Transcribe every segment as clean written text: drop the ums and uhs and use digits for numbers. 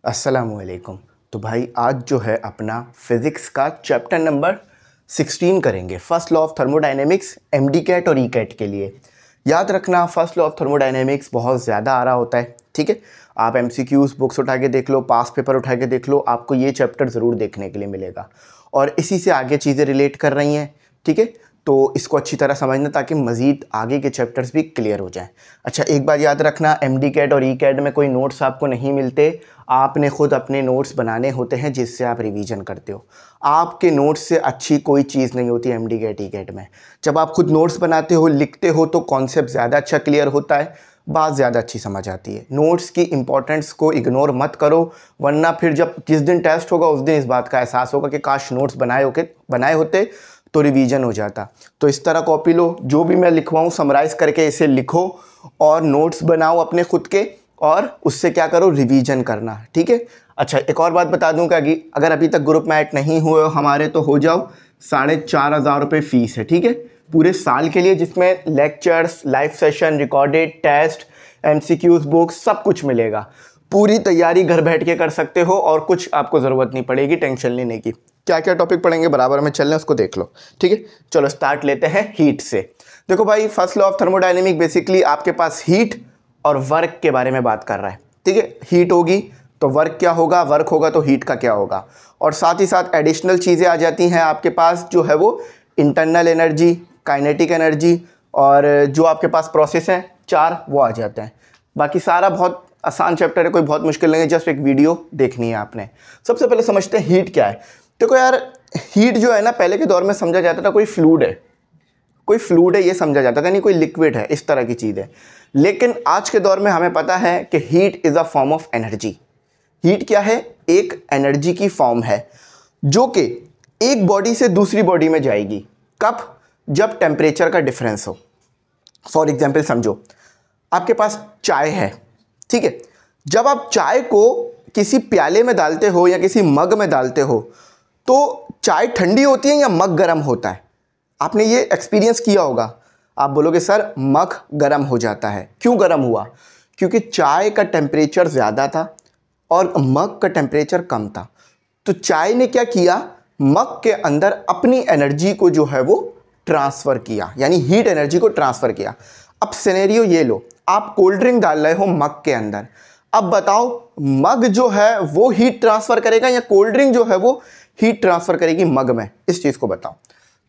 अस्सलामुअलैकुम। तो भाई आज जो है अपना फिज़िक्स का चैप्टर नंबर 16 करेंगे, first law of thermodynamics MD CAT और ई कैट के लिए। याद रखना फर्स्ट लॉ ऑफ थर्मोडायनेमिक्स बहुत ज़्यादा आ रहा होता है, ठीक है। आप एमसीक्यूज़ बुक्स उठा के देख लो, पास पेपर उठा के देख लो, आपको ये चैप्टर ज़रूर देखने के लिए मिलेगा और इसी से आगे चीज़ें रिलेट कर रही हैं, ठीक है। तो इसको अच्छी तरह समझना ताकि मज़ीद आगे के चैप्टर्स भी क्लियर हो जाएं। अच्छा, एक बात याद रखना, एमडी कैट और ई कैट में कोई नोट्स आपको नहीं मिलते, आपने खुद अपने नोट्स बनाने होते हैं जिससे आप रिवीजन करते हो। आपके नोट्स से अच्छी कोई चीज़ नहीं होती एमडी कैट ई कैट में। जब आप खुद नोट्स बनाते हो, लिखते हो तो कॉन्सेप्ट ज़्यादा अच्छा क्लियर होता है, बात ज़्यादा अच्छी समझ आती है। नोट्स की इंपॉर्टेंस को इग्नोर मत करो, वरना फिर जब जिस दिन टेस्ट होगा उस दिन इस बात का एहसास होगा कि काश नोट्स बनाए होते तो रिवीजन हो जाता। तो इस तरह कॉपी लो, जो भी मैं लिखवाऊँ समराइज़ करके इसे लिखो और नोट्स बनाओ अपने खुद के और उससे क्या करो, रिवीजन करना, ठीक है। अच्छा, एक और बात बता दूं कि अगर अभी तक ग्रुप में ऐड नहीं हुए हो हमारे तो हो जाओ। 4,500 रुपये फ़ीस है, ठीक है, पूरे साल के लिए, जिसमें lectures, live session, recorded test, MCQs books सब कुछ मिलेगा। पूरी तैयारी घर बैठ के कर सकते हो और कुछ आपको ज़रूरत नहीं पड़ेगी टेंशन लेने की। क्या क्या टॉपिक पढ़ेंगे बराबर में चल रहे हैं उसको देख लो, ठीक है। चलो स्टार्ट लेते हैं हीट से। देखो भाई, first law of thermodynamic basically आपके पास हीट और वर्क के बारे में बात कर रहा है, ठीक है। हीट होगी तो वर्क क्या होगा, वर्क होगा तो हीट का क्या होगा, और साथ ही साथ एडिशनल चीज़ें आ जाती हैं आपके पास, जो है वो इंटरनल एनर्जी, काइनेटिक एनर्जी, और जो आपके पास प्रोसेस हैं 4 वो आ जाते हैं। बाकी सारा बहुत आसान चैप्टर है, कोई बहुत मुश्किल नहीं है, जस्ट एक वीडियो देखनी है आपने। सबसे पहले समझते हैं हीट क्या है। देखो यार, हीट जो है ना, पहले के दौर में समझा जाता था कोई फ्लूइड है, ये समझा जाता था, नहीं कोई लिक्विड है, इस तरह की चीज़ है। लेकिन आज के दौर में हमें पता है कि heat is a form of energy. Heat क्या है, एक एनर्जी की फॉर्म है जो कि एक बॉडी से दूसरी बॉडी में जाएगी। कब? जब टेम्परेचर का डिफरेंस हो। फॉर एग्जाम्पल समझो, आपके पास चाय है, ठीक है। जब आप चाय को किसी प्याले में डालते हो या किसी मग में डालते हो तो चाय ठंडी होती है या मग गर्म होता है? आपने ये एक्सपीरियंस किया होगा। आप बोलोगे सर मग गर्म हो जाता है। क्यों गर्म हुआ? क्योंकि चाय का टेम्परेचर ज़्यादा था और मग का टेम्परेचर कम था। तो चाय ने क्या किया, मग के अंदर अपनी एनर्जी को जो है वो ट्रांसफ़र किया, यानी हीट एनर्जी को ट्रांसफ़र किया। अब सिनेरियो ये लो, आप कोल्ड ड्रिंक डाल रहे हो मग के अंदर। अब बताओ, मग जो है वो हीट ट्रांसफ़र करेगा या कोल्ड ड्रिंक जो है वो हीट ट्रांसफ़र करेगी मग में? इस चीज़ को बताओ।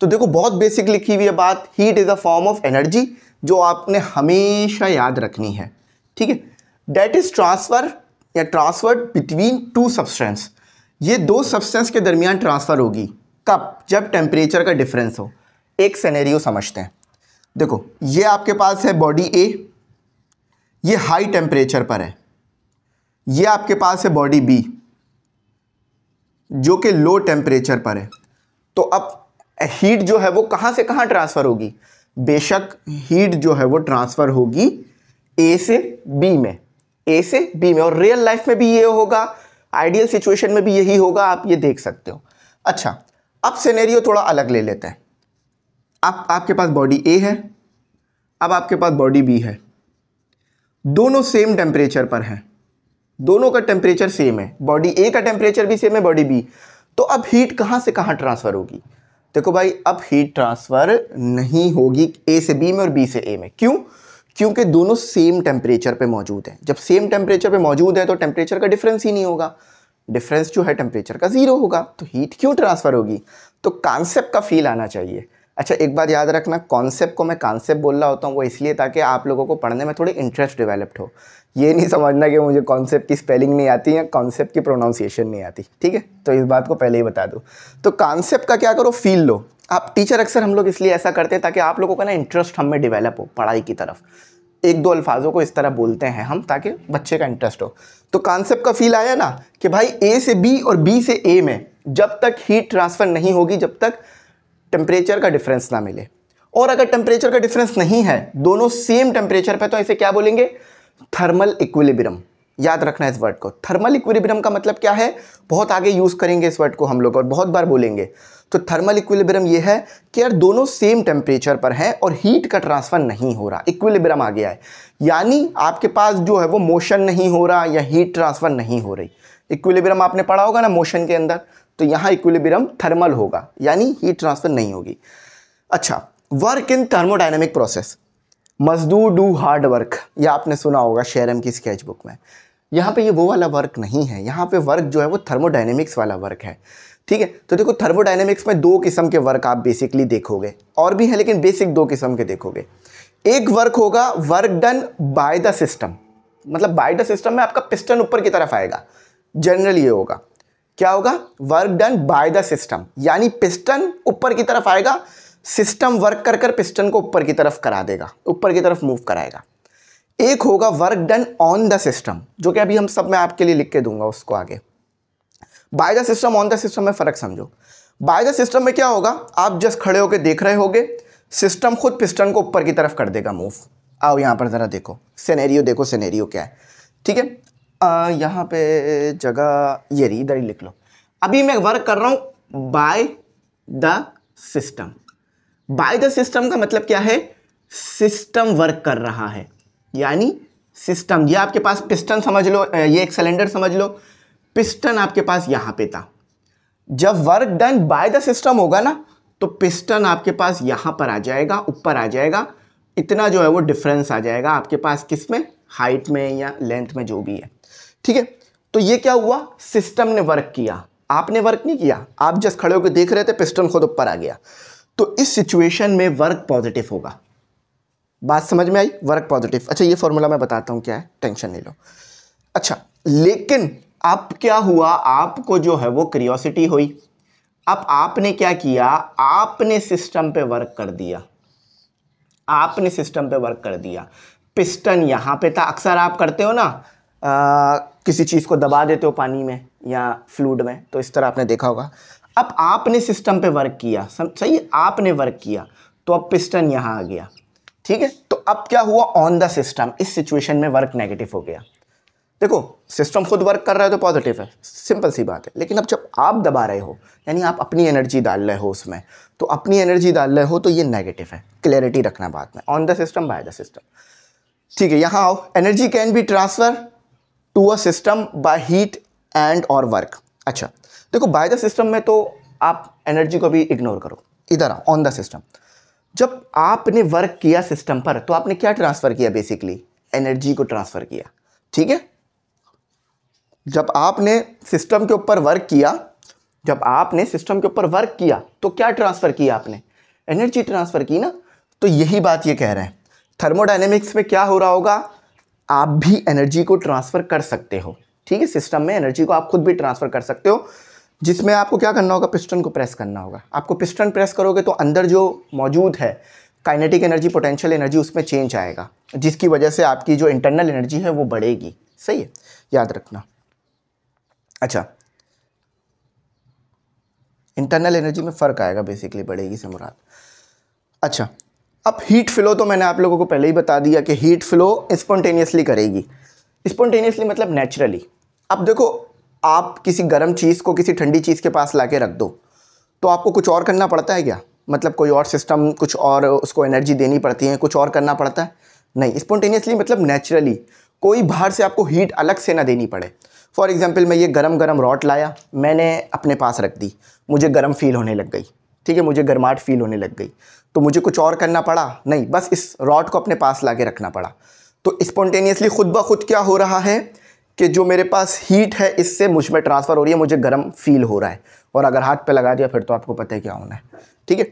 तो देखो, बहुत बेसिक लिखी हुई है बात। Heat is a form of energy, जो आपने हमेशा याद रखनी है, ठीक है। दैट इज ट्रांसफ़र या ट्रांसफर्ड बिटवीन 2 सब्सटेंस। ये 2 सब्सटेंस के दरमियान ट्रांसफ़र होगी। कब? जब टेम्परेचर का डिफरेंस हो। एक सिनेरियो समझते हैं। देखो, ये आपके पास है बॉडी ए, ये हाई टेम्परेचर पर है। ये आपके पास है बॉडी बी जो कि लो टेम्परेचर पर है। तो अब हीट जो है वो कहाँ से कहाँ ट्रांसफ़र होगी? बेशक हीट जो है वो ट्रांसफ़र होगी ए से बी में, ए से बी में, और रियल लाइफ में भी ये होगा, आइडियल सिचुएशन में भी यही होगा, आप ये देख सकते हो। अच्छा, अब सिनेरियो थोड़ा अलग ले लेते हैं। आपके पास बॉडी ए है, अब आपके पास बॉडी बी है। दोनों सेम टेम्परेचर पर हैं, दोनों का टेम्परेचर सेम है, बॉडी ए का टेम्परेचर भी सेम है, बॉडी बी। तो अब हीट कहाँ से कहाँ ट्रांसफ़र होगी? देखो भाई, अब हीट ट्रांसफ़र नहीं होगी ए से बी में और बी से ए में। क्यों? क्योंकि दोनों सेम टेम्परेचर पे मौजूद हैं। जब सेम टेम्परेचर पे मौजूद है तो टेम्परेचर का डिफरेंस ही नहीं होगा, डिफरेंस जो है टेम्परेचर का 0 होगा। तो हीट क्यों ट्रांसफ़र होगी? तो कॉन्सेप्ट का फील आना चाहिए। अच्छा, एक बात याद रखना, कॉन्सेप्ट को मैं कॉन्सेप्ट बोल रहा होता हूँ वो इसलिए ताकि आप लोगों को पढ़ने में थोड़ी इंटरेस्ट डेवलप्ड हो। ये नहीं समझना कि मुझे कॉन्सेप्ट की स्पेलिंग नहीं आती या कॉन्सेप्ट की प्रोनाउंसिएशन नहीं आती, ठीक है। तो इस बात को पहले ही बता दूँ। तो कॉन्सेप्ट का क्या करो, फील लो। आप टीचर अक्सर हम लोग इसलिए ऐसा करते हैं ताकि आप लोगों का ना इंटरेस्ट हम में डेवलप हो पढ़ाई की तरफ। 1-2 अल्फाजों को इस तरह बोलते हैं हम ताकि बच्चे का इंटरेस्ट हो। तो कॉन्सेप्ट का फील आया ना कि भाई ए से बी और बी से ए में जब तक हीट ट्रांसफ़र नहीं होगी, जब तक टेम्परेचर का डिफरेंस ना मिले। और अगर टेम्परेचर का डिफरेंस नहीं है, दोनों सेम टेम्परेचर पे, तो इसे क्या बोलेंगे? Thermal equilibrium. याद रखना इस वर्ड को। थर्मल इक्विलिब्रियम का मतलब क्या है? बहुत आगे यूज़ करेंगे इस वर्ड को हम लोग और बहुत बार बोलेंगे। तो थर्मल इक्विलिब्रियम ये है कि यार दोनों सेम टेम्परेचर पर हैं और हीट का ट्रांसफ़र नहीं हो रहा, इक्विलिब्रियम आ गया है। यानी आपके पास जो है वो मोशन नहीं हो रहा या हीट ट्रांसफ़र नहीं हो रही। इक्विलिब्रियम आपने पढ़ा होगा ना मोशन के अंदर, तो यहाँ इक्विलिब्रियम थर्मल होगा, यानी हीट ट्रांसफर नहीं होगी। अच्छा, वर्क इन थर्मोडायनेमिक प्रोसेस, मजदूर डू हार्ड वर्क, यह आपने सुना होगा शेरम की स्केच बुक में। यहाँ पे ये वो वाला वर्क नहीं है, यहाँ पे वर्क जो है वो थर्मोडायनेमिक्स वाला वर्क है, ठीक है। तो देखो थर्मोडायनेमिक्स में दो किस्म के वर्क आप बेसिकली देखोगे, और भी है लेकिन बेसिक दो किस्म के देखोगे। एक वर्क होगा work done by the system, मतलब बाय द सिस्टम में आपका पिस्टन ऊपर की तरफ आएगा, जनरली ये होगा, क्या होगा, work done by the system, यानी पिस्टन ऊपर की तरफ आएगा, सिस्टम वर्क कर कर पिस्टन को ऊपर की तरफ करा देगा, ऊपर की तरफ मूव कराएगा। एक होगा work done on the system, जो कि अभी हम सब मैं आपके लिए लिख के दूंगा उसको आगे। Bye the system on the system में फर्क समझो। बाय द सिस्टम में क्या होगा, आप जस्ट खड़े होकर देख रहे होगे, सिस्टम खुद पिस्टन को ऊपर की तरफ कर देगा मूव। आओ यहाँ पर ज़रा देखो सिनेरियो, देखो सिनेरियो क्या है, ठीक है। यहाँ पे जगह ये रही, इधर ही लिख लो। अभी मैं वर्क कर रहा हूँ bye the system. By the system का मतलब क्या है, सिस्टम वर्क कर रहा है, यानी सिस्टम, ये आपके पास पिस्टन समझ लो, ये एक सिलेंडर समझ लो, पिस्टन आपके पास यहाँ पे था। जब work done by the system होगा ना, तो पिस्टन आपके पास यहाँ पर आ जाएगा, ऊपर आ जाएगा, इतना जो है वो डिफरेंस आ जाएगा आपके पास, किस में, हाइट में या लेंथ में, जो भी है, ठीक है। तो ये क्या हुआ, सिस्टम ने वर्क किया, आपने वर्क नहीं किया, आप जस्ट खड़े होकर देख रहे थे, पिस्टन खुद ऊपर आ गया। तो इस सिचुएशन में वर्क पॉजिटिव होगा। बात समझ में आई, वर्क पॉजिटिव। अच्छा, ये फॉर्मूला मैं बताता हूँ क्या है, टेंशन नहीं लो। अच्छा, लेकिन अब क्या हुआ, आपको जो है वो क्यूरियोसिटी हुई, अब आपने क्या किया, आपने सिस्टम पे वर्क कर दिया, आपने सिस्टम पे वर्क कर दिया। पिस्टन यहाँ पे था, अक्सर आप करते हो ना, किसी चीज़ को दबा देते हो पानी में या फ्लूइड में, तो इस तरह आपने देखा होगा। अब आपने सिस्टम पे वर्क किया, सही, आपने वर्क किया, तो अब पिस्टन यहाँ आ गया, ठीक है। तो अब क्या हुआ, ऑन द सिस्टम, इस सिचुएशन में वर्क नेगेटिव हो गया। देखो सिस्टम खुद वर्क कर रहा है तो पॉजिटिव है, सिंपल सी बात है। लेकिन अब जब आप दबा रहे हो, यानी आप अपनी एनर्जी डाल रहे हो उसमें, तो अपनी एनर्जी डाल रहे हो तो ये नेगेटिव है, क्लैरिटी रखना बात में। On the system by the system, ठीक है। यहाँ आओ, energy can be transfer to a system by heat and और वर्क। अच्छा देखो, बाय द सिस्टम में तो आप एनर्जी को भी इग्नोर करो, इधर आओ, ऑन द सिस्टम। जब आपने वर्क किया सिस्टम पर, तो आपने क्या ट्रांसफर किया, बेसिकली एनर्जी को ट्रांसफर किया, ठीक है। जब आपने सिस्टम के ऊपर वर्क किया, जब आपने सिस्टम के ऊपर वर्क किया, तो क्या ट्रांसफर किया आपने, एनर्जी ट्रांसफर की ना। तो यही बात ये कह रहे हैं, थर्मोडायनेमिक्स में क्या हो रहा होगा, आप भी एनर्जी को ट्रांसफर कर सकते हो, ठीक है। सिस्टम में एनर्जी को आप खुद भी ट्रांसफर कर सकते हो, जिसमें आपको क्या करना होगा, पिस्टन को प्रेस करना होगा। आपको पिस्टन प्रेस करोगे तो अंदर जो मौजूद है काइनेटिक एनर्जी, पोटेंशियल एनर्जी, उसमें चेंज आएगा, जिसकी वजह से आपकी जो इंटरनल एनर्जी है वो बढ़ेगी, सही है, याद रखना। अच्छा, इंटरनल एनर्जी में फ़र्क आएगा, बेसिकली बढ़ेगी से मुराद। अच्छा, अब हीट फ्लो तो मैंने आप लोगों को पहले ही बता दिया कि हीट फ्लो स्पॉन्टेनियसली करेगी। स्पॉन्टेनियसली मतलब नेचुरली। अब देखो, आप किसी गर्म चीज़ को किसी ठंडी चीज़ के पास ला के रख दो, तो आपको कुछ और करना पड़ता है क्या, मतलब कोई और सिस्टम, कुछ और उसको एनर्जी देनी पड़ती है, कुछ और करना पड़ता है, नहीं। स्पॉन्टेनियसली मतलब नेचुरली, कोई बाहर से आपको हीट अलग से ना देनी पड़े। फॉर एग्जांपल, मैं ये गरम गरम रॉड लाया, मैंने अपने पास रख दी, मुझे गर्म फील होने लग गई, ठीक है, मुझे गर्माहट फील होने लग गई, तो मुझे कुछ और करना पड़ा नहीं, बस इस रॉड को अपने पास ला के रखना पड़ा। तो स्पॉन्टेनियसली खुद ब खुद क्या हो रहा है कि जो मेरे पास हीट है इससे मुझ में ट्रांसफ़र हो रही है, मुझे गर्म फील हो रहा है, और अगर हाथ पे लगा दिया फिर तो आपको पता है क्या होना है, ठीक है।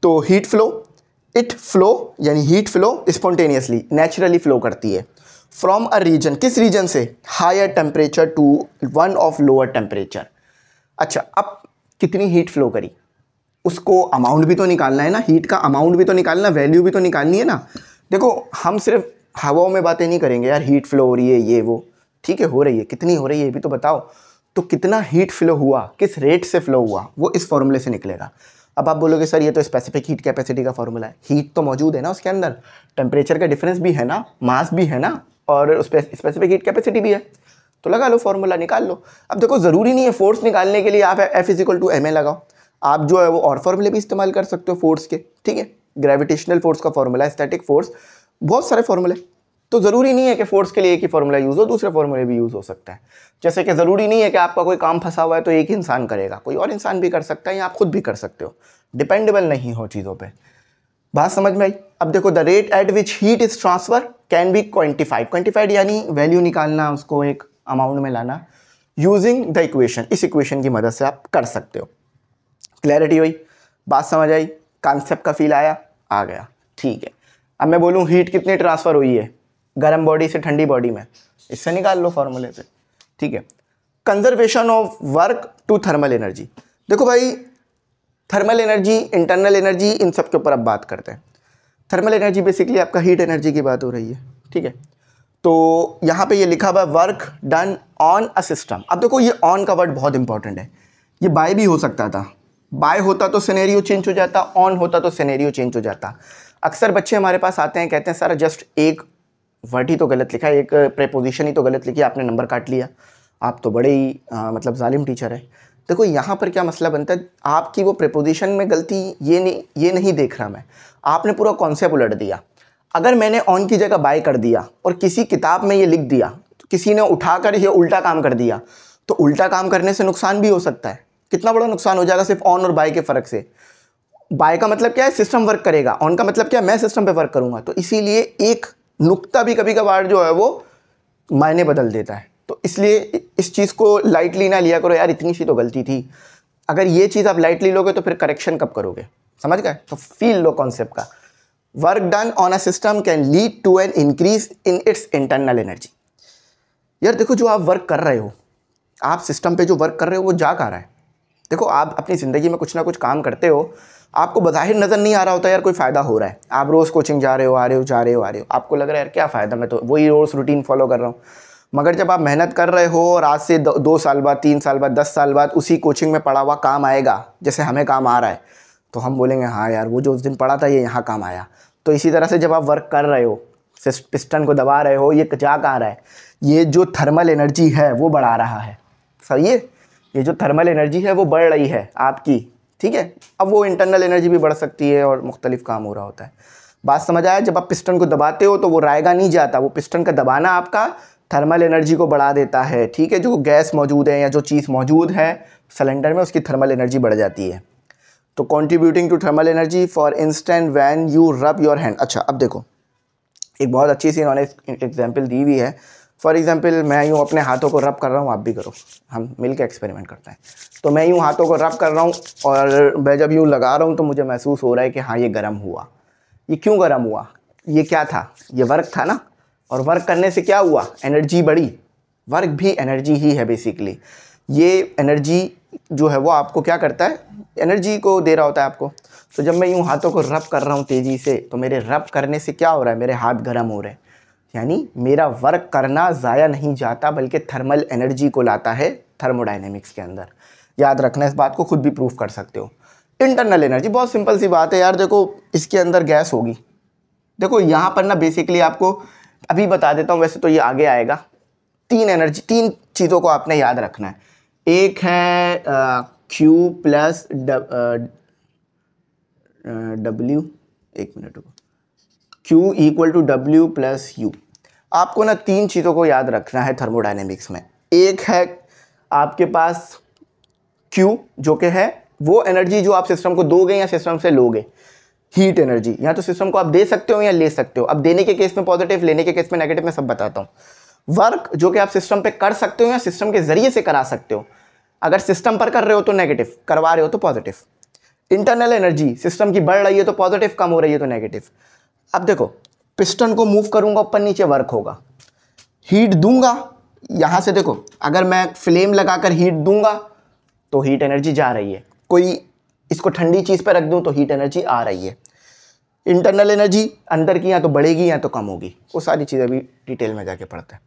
तो हीट फ्लो, इट फ्लो, यानी heat flow spontaneously, naturally flow करती है फ्रॉम अ रीजन, किस रीजन से, higher temperature to one of lower temperature. अच्छा, अब कितनी हीट फ्लो करी, उसको अमाउंट भी तो निकालना है ना, हीट का अमाउंट भी तो निकालना, वैल्यू भी तो निकालनी है ना। देखो, हम सिर्फ हवाओं में बातें नहीं करेंगे यार, हीट फ्लो हो रही है ये वो, ठीक है, हो रही है, कितनी हो रही है ये भी तो बताओ। तो कितना हीट फ्लो हुआ, किस रेट से फ्लो हुआ, वो इस फॉर्मूले से निकलेगा। अब आप बोलोगे सर ये तो स्पेसिफिक हीट कैपेसिटी का फॉर्मूला है, हीट तो मौजूद है ना उसके अंदर, टेम्परेचर का डिफरेंस भी है ना, मास भी है ना, और उस पर स्पेसिफिक हीट कैपेसिटी भी है, तो लगा लो, फॉर्मूला निकाल लो। अब देखो, ज़रूरी नहीं है फोर्स निकालने के लिए आप F=ma लगाओ, आप जो है वो और फॉर्मूले भी इस्तेमाल कर सकते हो फोर्स के, ठीक है। ग्रेविटेशनल फोर्स का फॉर्मूला, स्टैटिक फोर्स, बहुत सारे फॉर्मूले, तो ज़रूरी नहीं है कि फोर्स के लिए एक ही फॉर्मूला यूज़ हो, दूसरे फॉर्मूले भी यूज़ हो सकता है। जैसे कि ज़रूरी नहीं है कि आपका कोई काम फंसा हुआ है तो एक ही इंसान करेगा, कोई और इंसान भी कर सकता है या आप खुद भी कर सकते हो, डिपेंडेबल नहीं हो चीज़ों पे। बात समझ में आई? अब देखो, the rate at which heat is transfer can be quantified यानी वैल्यू निकालना, उसको एक अमाउंट में लाना यूजिंग द इक्वेशन। इस इक्वेशन की मदद से आप कर सकते हो। क्लैरिटी हुई? बात समझ आई? कॉन्सेप्ट का फील आया? आ गया, ठीक है। अब मैं बोलूँ हीट कितनी ट्रांसफ़र हुई है गर्म बॉडी से ठंडी बॉडी में, इससे निकाल लो फॉर्मूले से, ठीक है। Conservation of work to thermal energy. देखो भाई, थर्मल एनर्जी, इंटरनल एनर्जी, इन सब के ऊपर अब बात करते हैं। थर्मल एनर्जी बेसिकली आपका हीट एनर्जी की बात हो रही है, ठीक है। तो यहाँ पे ये लिखा हुआ है work done on a system. अब देखो, ये ऑन का वर्ड बहुत इंपॉर्टेंट है। ये बाय भी हो सकता था, बाय होता तो सिनेरियो चेंज हो जाता, ऑन होता तो सिनेरियो चेंज हो जाता। अक्सर बच्चे हमारे पास आते हैं, कहते हैं सर जस्ट एक वर्ड ही तो गलत लिखा है, एक प्रेपोजिशन ही तो गलत लिखी, आपने नंबर काट लिया, आप तो बड़े ही मतलब जालिम टीचर है। देखो यहाँ पर क्या मसला बनता है, आपकी वो प्रेपोजिशन में गलती ये नहीं देख रहा मैं, आपने पूरा कॉन्सेप्ट उलट दिया। अगर मैंने ऑन की जगह बाय कर दिया और किसी किताब में ये लिख दिया, तो किसी ने उठाकर ये उल्टा काम कर दिया, तो उल्टा काम करने से नुकसान भी हो सकता है। कितना बड़ा नुकसान हो जाएगा सिर्फ ऑन और बाय के फ़र्क से। बाय का मतलब क्या है, सिस्टम वर्क करेगा, ऑन का मतलब क्या है, मैं सिस्टम पे वर्क करूँगा। तो इसीलिए एक नुक्ता भी कभी कभार जो है वो मायने बदल देता है। तो इसलिए इस चीज़ को लाइटली ना लिया करो, यार इतनी सी तो गलती थी। अगर ये चीज़ आप लाइटली लोगे तो फिर करेक्शन कब करोगे, समझ गए? तो फील लो कॉन्सेप्ट का। Work done on a system can lead to an increase in its internal energy. यार देखो, जो आप वर्क कर रहे हो, आप सिस्टम पे जो वर्क कर रहे हो वो जा कहाँ रहा है। देखो, आप अपनी ज़िंदगी में कुछ ना कुछ काम करते हो, आपको बज़ाहिर नज़र नहीं आ रहा होता यार कोई फ़ायदा हो रहा है। आप रोज़ कोचिंग जा रहे हो, आ रहे हो, आपको लग रहा है यार क्या फ़ायदा, मैं तो वही रोज़ रूटीन फॉलो कर रहा हूँ। मगर जब आप मेहनत कर रहे हो और आज से 2 साल बाद, 3 साल बाद, 10 साल बाद उसी कोचिंग में पढ़ा हुआ काम आएगा, जैसे हमें काम आ रहा है, तो हम बोलेंगे हाँ यार वो जो उस दिन पढ़ा था ये यहाँ काम आया। तो इसी तरह से जब आप वर्क कर रहे हो, पिस्टन को दबा रहे हो, ये जा कहाँ रहा है, ये जो थर्मल एनर्जी है वो बढ़ा रहा है। सही है, ये जो थर्मल एनर्जी है वो बढ़ रही है आपकी, ठीक है। अब वो इंटरनल एनर्जी भी बढ़ सकती है और मुख्तलिफ काम हो रहा होता है। बात समझ आया? जब आप पिस्टन को दबाते हो तो वो रायगा नहीं जाता, वो पिस्टन का दबाना आपका थर्मल एनर्जी को बढ़ा देता है, ठीक है। जो गैस मौजूद है या जो चीज़ मौजूद है सिलेंडर में, उसकी थर्मल एनर्जी बढ़ जाती है। तो contributing to thermal energy, for instant when you rub your hand. अच्छा, अब देखो, एक बहुत अच्छी सी इन्होंने एग्जाम्पल दी हुई है। फॉर एग्जाम्पल, मैं यूँ अपने हाथों को रब कर रहा हूँ, आप भी करो, हम मिल के एक्सपेरिमेंट करते हैं। तो मैं यूँ हाथों को रब कर रहा हूँ और मैं जब यूँ लगा रहा हूँ तो मुझे महसूस हो रहा है कि हाँ ये गर्म हुआ। ये क्यों गर्म हुआ? ये क्या था? ये वर्क था ना। और वर्क करने से क्या हुआ? एनर्जी बढ़ी। वर्क भी एनर्जी ही है बेसिकली। ये एनर्जी जो है वो आपको क्या करता है, एनर्जी को दे रहा होता है आपको। तो जब मैं यूँ हाथों को रब कर रहा हूँ तेज़ी से, तो मेरे रब करने से क्या हो रहा है, मेरे हाथ गर्म हो रहे हैं। यानी मेरा वर्क करना ज़ाया नहीं जाता, बल्कि थर्मल एनर्जी को लाता है थर्मोडायनेमिक्स के अंदर। याद रखना, इस बात को खुद भी प्रूफ कर सकते हो। इंटरनल एनर्जी बहुत सिंपल सी बात है यार। देखो, इसके अंदर गैस होगी। देखो यहाँ पर ना बेसिकली आपको अभी बता देता हूँ, वैसे तो ये आगे आएगा। तीन चीज़ों को आपने याद रखना है। एक है Q प्लस W, एक मिनट रुको, Q equal to W plus U। आपको ना 3 चीज़ों को याद रखना है थर्मोडायनेमिक्स में। एक है आपके पास Q, जो कि है वो एनर्जी जो आप सिस्टम को दोगे या सिस्टम से लोगे, हीट एनर्जी। या तो सिस्टम को आप दे सकते हो या ले सकते हो। अब देने के केस में पॉजिटिव, लेने के केस में नेगेटिव, मैं सब बताता हूँ। वर्क जो कि आप सिस्टम पे कर सकते हो या सिस्टम के ज़रिए से करा सकते हो। अगर सिस्टम पर कर रहे हो तो नेगेटिव, करवा रहे हो तो पॉजिटिव। इंटरनल एनर्जी सिस्टम की बढ़ रही है तो पॉजिटिव, कम हो रही है तो नेगेटिव। अब देखो, पिस्टन को मूव करूंगा, ऊपर नीचे वर्क होगा। हीट दूंगा यहाँ से, देखो अगर मैं फ्लेम लगाकर हीट दूंगा तो हीट एनर्जी जा रही है। कोई इसको ठंडी चीज़ पर रख दूं तो हीट एनर्जी आ रही है। इंटरनल एनर्जी अंदर की या तो बढ़ेगी या तो कम होगी। वो सारी चीज़ें भी डिटेल में जाके पढ़ते हैं।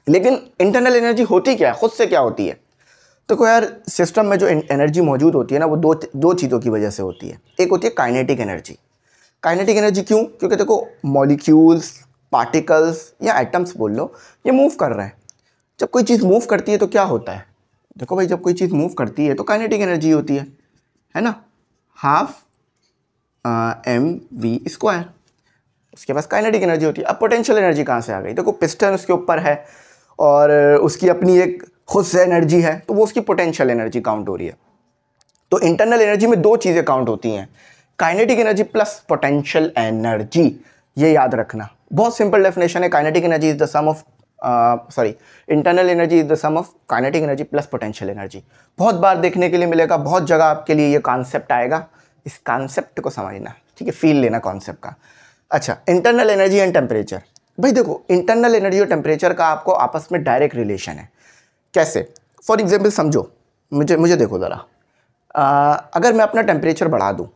लेकिन इंटरनल एनर्जी होती क्या है, खुद से क्या होती है? देखो यार, सिस्टम में जो एनर्जी मौजूद होती है ना, वो दो चीज़ों की वजह से होती है। एक होती है काइनेटिक एनर्जी। काइनेटिक एनर्जी क्यों? क्योंकि देखो, मॉलिक्यूल्स, पार्टिकल्स या एटम्स बोल लो, ये मूव कर रहे हैं। जब कोई चीज़ मूव करती है तो क्या होता है? देखो भाई, जब कोई चीज़ मूव करती है तो काइनेटिक एनर्जी होती है ना, 12 mv²। उसके पास काइनेटिक एनर्जी होती है। अब पोटेंशियल एनर्जी कहाँ से आ गई? देखो पिस्टन उसके ऊपर है और उसकी अपनी एक खुद से एनर्जी है, तो वो उसकी पोटेंशियल एनर्जी काउंट हो रही है। तो इंटरनल एनर्जी में दो चीज़ें काउंट होती हैं, kinetic energy plus potential energy. ये याद रखना, बहुत सिंपल डेफिनेशन है। Kinetic energy is the sum of internal energy is the sum of kinetic energy plus potential energy. बहुत बार देखने के लिए मिलेगा, बहुत जगह आपके लिए ये कॉन्सेप्ट आएगा, इस कॉन्सेप्ट को समझना, ठीक है, फील लेना कॉन्सेप्ट का। अच्छा, इंटरनल एनर्जी एंड टेम्परेचर। भाई देखो, इंटरनल एनर्जी और टेम्परेचर का आपको आपस में डायरेक्ट रिलेशन है। कैसे? फॉर एग्जाम्पल समझो, मुझे देखो ज़रा, अगर मैं अपना टेम्परेचर बढ़ा दूँ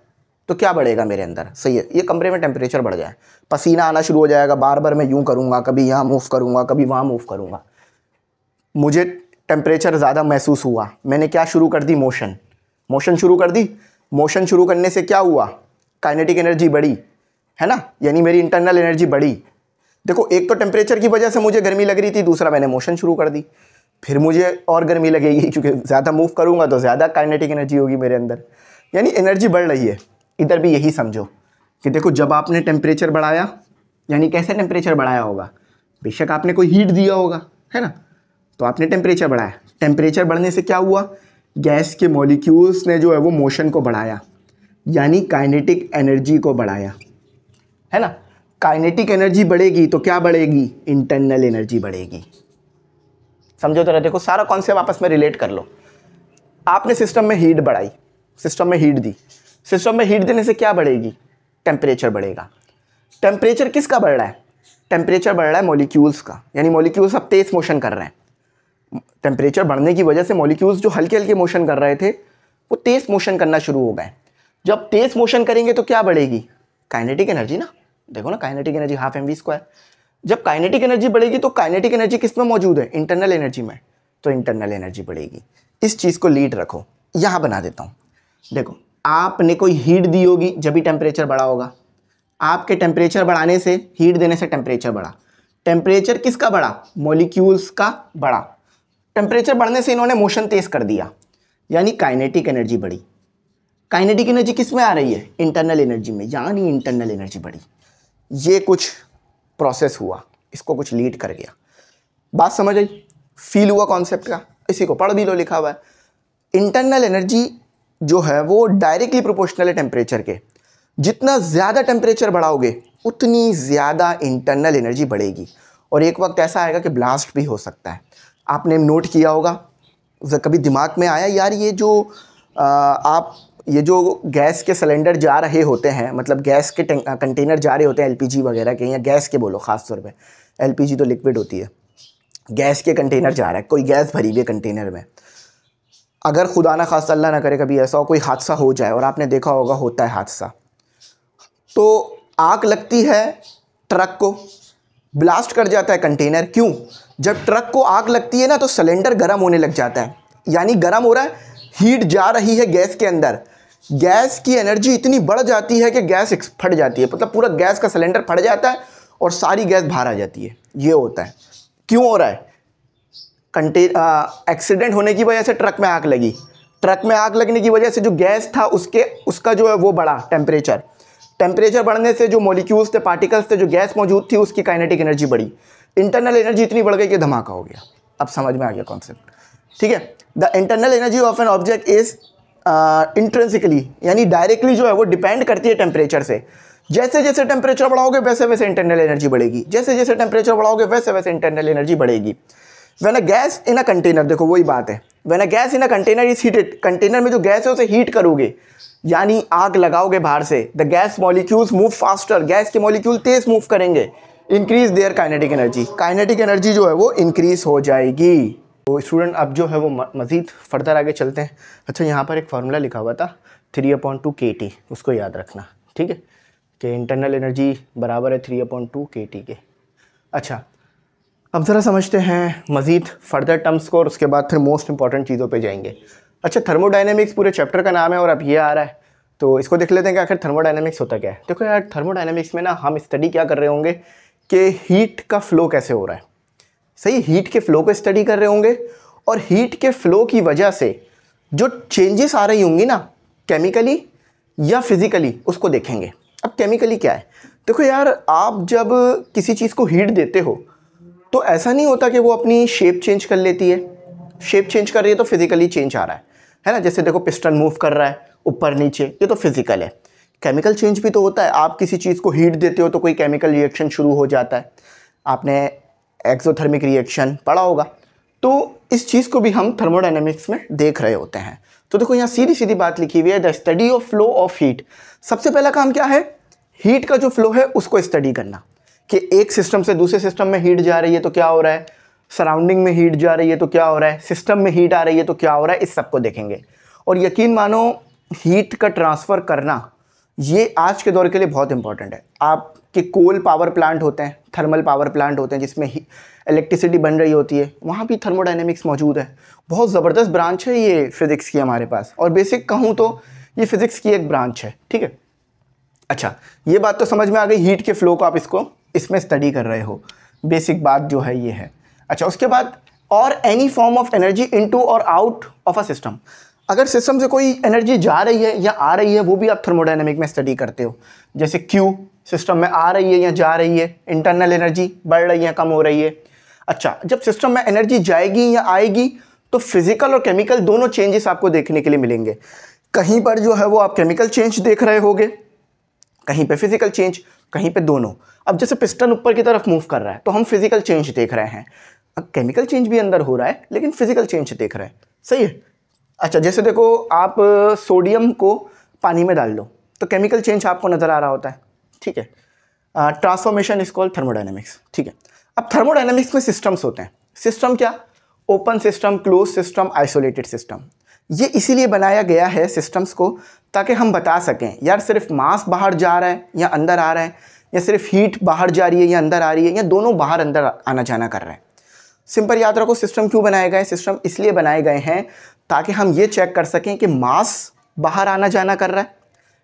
तो क्या बढ़ेगा मेरे अंदर? सही है, ये कमरे में टेम्परेचर बढ़ जाए, पसीना आना शुरू हो जाएगा, बार बार मैं यूँ करूँगा, कभी यहाँ मूव करूँगा, कभी वहाँ मूव करूँगा, मुझे टेम्परेचर ज़्यादा महसूस हुआ, मैंने क्या शुरू कर दी? मोशन शुरू कर दी। मोशन शुरू करने से क्या हुआ? काइनेटिक एनर्जी बढ़ी, है ना, यानी मेरी इंटरनल एनर्जी बढ़ी। देखो, एक तो टेम्परेचर की वजह से मुझे गर्मी लग रही थी, दूसरा मैंने मोशन शुरू कर दी, फिर मुझे और गर्मी लगेगी क्योंकि ज़्यादा मूव करूँगा तो ज़्यादा काइनेटिक एनर्जी होगी मेरे अंदर, यानी एनर्जी बढ़ रही है। इधर भी यही समझो कि देखो, जब आपने टेम्परेचर बढ़ाया, यानी कैसे टेम्परेचर बढ़ाया होगा? बेशक आपने कोई हीट दिया होगा, है ना, तो आपने टेम्परेचर बढ़ाया। टेम्परेचर बढ़ने से क्या हुआ? गैस के मॉलिक्यूल्स ने जो है वो मोशन को बढ़ाया, यानी काइनेटिक एनर्जी को बढ़ाया, है ना। काइनेटिक एनर्जी बढ़ेगी तो क्या बढ़ेगी? इंटरनल एनर्जी बढ़ेगी। समझो तो, देखो सारा कॉन्सेप्ट आपस में रिलेट कर लो। आपने सिस्टम में हीट बढ़ाई, सिस्टम में हीट दी, सिस्टम में हीट देने से क्या बढ़ेगी? टेम्परेचर बढ़ेगा। टेम्परेचर किसका बढ़ रहा है? टेम्परेचर बढ़ रहा है मॉलिक्यूल्स का, यानी मॉलिक्यूल्स अब तेज मोशन कर रहे हैं। टेम्परेचर बढ़ने की वजह से मॉलिक्यूल्स जो हल्के हल्के मोशन कर रहे थे वो तेज मोशन करना शुरू हो गए। जब तेज मोशन करेंगे तो क्या बढ़ेगी? काइनेटिक एनर्जी ना। देखो ना, काइनेटिक एनर्जी हाफ mv²। जब काइनेटिक एनर्जी बढ़ेगी तो काइनेटिक एनर्जी किस में मौजूद है? इंटरनल एनर्जी में, तो इंटरनल एनर्जी बढ़ेगी। इस चीज़ को लीड रखो, यहाँ बना देता हूँ। देखो, आपने कोई हीट दी होगी जब भी टेम्परेचर बढ़ा होगा, आपके टेम्परेचर बढ़ाने से, हीट देने से टेम्परेचर बढ़ा। टेम्परेचर किसका बढ़ा? मॉलिक्यूल्स का बढ़ा। टेम्परेचर बढ़ने से इन्होंने मोशन तेज कर दिया, यानी काइनेटिक एनर्जी बढ़ी। काइनेटिक एनर्जी किस में आ रही है? इंटरनल एनर्जी में, यानी इंटरनल एनर्जी बढ़ी। ये कुछ प्रोसेस हुआ, इसको कुछ लीड कर गया। बात समझ आई? फील हुआ कॉन्सेप्ट का? इसी को पढ़ भी लो, लिखा हुआ है। इंटरनल एनर्जी जो है वो डायरेक्टली प्रोपोर्शनल है टेम्परेचर के। जितना ज़्यादा टेम्परेचर बढ़ाओगे उतनी ज़्यादा इंटरनल एनर्जी बढ़ेगी, और एक वक्त ऐसा आएगा कि ब्लास्ट भी हो सकता है। आपने नोट किया होगा, कभी दिमाग में आया यार, ये जो गैस के सिलेंडर जा रहे होते हैं, मतलब गैस के कंटेनर जा रहे होते हैं एलपीजी वगैरह के, या गैस के बोलो ख़ास तौर पे, एलपीजी तो लिक्विड होती है, गैस के कंटेनर जा रहा है, कोई गैस भरी हुई है कंटेनर में। अगर खुदा ना खास्ता, अल्लाह ना करे, कभी ऐसा हो कोई हादसा हो जाए, और आपने देखा होगा होता है हादसा, तो आग लगती है ट्रक को, ब्लास्ट कर जाता है कंटेनर। क्यों? जब ट्रक को आग लगती है ना तो सिलेंडर गर्म होने लग जाता है, यानी गर्म हो रहा है, हीट जा रही है गैस के अंदर, गैस की एनर्जी इतनी बढ़ जाती है कि गैस फट जाती है, मतलब पूरा गैस का सिलेंडर फट जाता है और सारी गैस बाहर आ जाती है। ये होता है। क्यों हो रहा है? एक्सीडेंट होने की वजह से ट्रक में आग लगी, ट्रक में आग लगने की वजह से जो गैस था उसका जो है वो बढ़ा टेम्परेचर बढ़ने से जो मॉलिक्यूल्स थे, पार्टिकल्स थे, जो गैस मौजूद थी, उसकी काइनेटिक एनर्जी बढ़ी। इंटरनल एनर्जी इतनी बढ़ गई कि धमाका हो गया। अब समझ में आ गया कॉन्सेप्ट, ठीक है। The internal energy of an object is intrinsically, यानी डायरेक्टली जो है वो डिपेंड करती है टेम्परेचर से। जैसे जैसे टेम्परेचर बढ़ाओगे वैसे वैसे इंटरनल एनर्जी बढ़ेगी, जैसे जैसे टेम्परेचर बढ़ाओगे वैसे वैसे इंटरनल एनर्जी बढ़ेगी। When a gas in a container, देखो वही बात है, when a gas in a container is heated, container में जो गैस है उसे हीट करोगे, यानी आग लगाओगे बाहर से, the gas molecules move faster, gas के मॉलिक्यूल तेज मूव करेंगे, increase their kinetic energy, kinetic energy जो है वो इंक्रीज हो जाएगी। तो स्टूडेंट अब जो है वो मज़ीद फर्दर आगे चलते हैं। अच्छा, यहाँ पर एक फार्मूला लिखा हुआ था 3/2 kT, उसको याद रखना, ठीक है, कि इंटरनल एनर्जी बराबर है 3/2 kT के। अच्छा, अब ज़रा समझते हैं मज़ीद फर्दर टर्म्स को, और उसके बाद फिर मोस्ट इंपॉर्टेंट चीज़ों पे जाएंगे। अच्छा, थर्मोडायनेमिक्स पूरे चैप्टर का नाम है और अब ये आ रहा है, तो इसको देख लेते हैं कि आखिर थर्मोडायनेमिक्स होता क्या है। देखो यार, थर्मोडायनेमिक्स में ना हम स्टडी क्या कर रहे होंगे कि हीट का फ्लो कैसे हो रहा है। सही, हीट के फ्लो को स्टडी कर रहे होंगे, और हीट के फ्लो की वजह से जो चेंजेस आ रही होंगी ना, केमिकली या फिज़िकली, उसको देखेंगे। अब केमिकली क्या है? देखो यार, आप जब किसी चीज़ को हीट देते हो तो ऐसा नहीं होता कि वो अपनी शेप चेंज कर लेती है। शेप चेंज कर रही है तो फिजिकली चेंज आ रहा है ना। जैसे देखो पिस्टन मूव कर रहा है ऊपर नीचे, ये तो फिजिकल है। केमिकल चेंज भी तो होता है। आप किसी चीज़ को हीट देते हो तो कोई केमिकल रिएक्शन शुरू हो जाता है। आपने एक्सोथर्मिक रिएक्शन पढ़ा होगा। तो इस चीज़ को भी हम थर्मोडायनेमिक्स में देख रहे होते हैं। तो देखो यहाँ सीधी सीधी बात लिखी हुई है, the study of flow of heat. सबसे पहला काम क्या है? हीट का जो फ्लो है उसको स्टडी करना, कि एक सिस्टम से दूसरे सिस्टम में हीट जा रही है तो क्या हो रहा है, सराउंडिंग में हीट जा रही है तो क्या हो रहा है, सिस्टम में हीट आ रही है तो क्या हो रहा है, इस सबको देखेंगे। और यकीन मानो हीट का ट्रांसफ़र करना ये आज के दौर के लिए बहुत इंपॉर्टेंट है। आपके कोल पावर प्लांट होते हैं, थर्मल पावर प्लांट होते हैं जिसमें इलेक्ट्रिसिटी बन रही होती है, वहाँ भी थर्मोडायनेमिक्स मौजूद है। बहुत ज़बरदस्त ब्रांच है ये फिज़िक्स की हमारे पास, और बेसिक कहूँ तो ये फिज़िक्स की एक ब्रांच है, ठीक है। अच्छा, ये बात तो समझ में आ गई, हीट के फ्लो को आप इसमें स्टडी कर रहे हो, बेसिक बात जो है ये है। अच्छा, उसके बाद और any form of energy into और आउट ऑफ अ सिस्टम। अगर सिस्टम से कोई एनर्जी जा रही है या आ रही है वो भी आप थर्मोडायनेमिक में स्टडी करते हो। जैसे क्यू सिस्टम में आ रही है या जा रही है, इंटरनल एनर्जी बढ़ रही है कम हो रही है। अच्छा, जब सिस्टम में एनर्जी जाएगी या आएगी तो फिजिकल और केमिकल दोनों चेंजेस आपको देखने के लिए मिलेंगे। कहीं पर जो है वो आप केमिकल चेंज देख रहे होगे, कहीं पे फिजिकल चेंज, कहीं पे दोनों। अब जैसे पिस्टन ऊपर की तरफ मूव कर रहा है तो हम फिजिकल चेंज देख रहे हैं, अब केमिकल चेंज भी अंदर हो रहा है लेकिन फिजिकल चेंज देख रहे हैं, सही है। अच्छा, जैसे देखो आप सोडियम को पानी में डाल दो तो केमिकल चेंज आपको नज़र आ रहा होता है, ठीक है। ट्रांसफॉर्मेशन इज कॉल्ड थर्मोडायनेमिक्स, ठीक है। अब थर्मोडायनेमिक्स में सिस्टम्स होते हैं। सिस्टम क्या? Open system, close system, isolated system. ये इसीलिए बनाया गया है सिस्टम्स को ताकि हम बता सकें यार सिर्फ मास बाहर जा रहा है या अंदर आ रहा है, या सिर्फ हीट बाहर जा रही है या अंदर आ रही है, या दोनों बाहर अंदर आना जाना कर रहे हैं। सिंपल याद रखो, सिस्टम क्यों बनाए गए? सिस्टम इसलिए बनाए गए हैं ताकि हम ये चेक कर सकें कि मास बाहर आना जाना कर रहा है,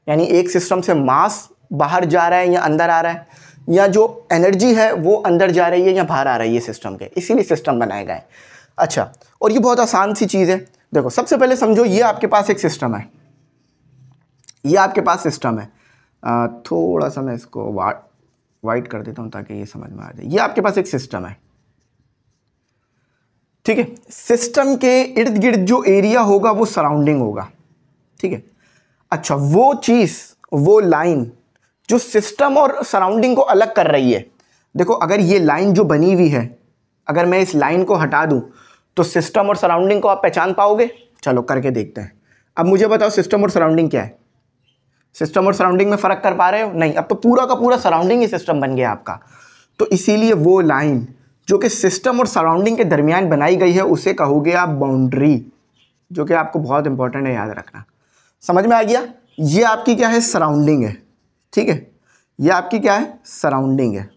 यानी एक सिस्टम से मास बाहर जा रहा है या अंदर आ रहा है, या जो एनर्जी है वो अंदर जा रही है या बाहर आ रही है सिस्टम के, इसीलिए सिस्टम बनाए गए। अच्छा, और ये बहुत आसान सी चीज़ है। देखो सबसे पहले समझो ये आपके पास एक सिस्टम है, ये आपके पास सिस्टम है। थोड़ा सा मैं इसको वाइट कर देता हूँ ताकि ये समझ में आ जाए। ये आपके पास एक सिस्टम है, ठीक है। सिस्टम के इर्द गिर्द जो एरिया होगा वो सराउंडिंग होगा, ठीक है। अच्छा, वो चीज़, वो लाइन जो सिस्टम और सराउंडिंग को अलग कर रही है, देखो अगर ये लाइन जो बनी हुई है, अगर मैं इस लाइन को हटा दूं तो सिस्टम और सराउंडिंग को आप पहचान पाओगे? चलो करके देखते हैं। अब मुझे बताओ सिस्टम और सराउंडिंग क्या है? सिस्टम और सराउंडिंग में फ़र्क कर पा रहे हो? नहीं। अब तो पूरा का पूरा सराउंडिंग ही सिस्टम बन गया आपका। तो इसीलिए वो लाइन जो कि सिस्टम और सराउंडिंग के दरमियान बनाई गई है उसे कहोगे आप बाउंड्री, जो कि आपको बहुत इंपॉर्टेंट है, याद रखना। समझ में आ गया? ये आपकी क्या है? सराउंडिंग है, ठीक है। ये आपकी क्या है? सराउंडिंग है,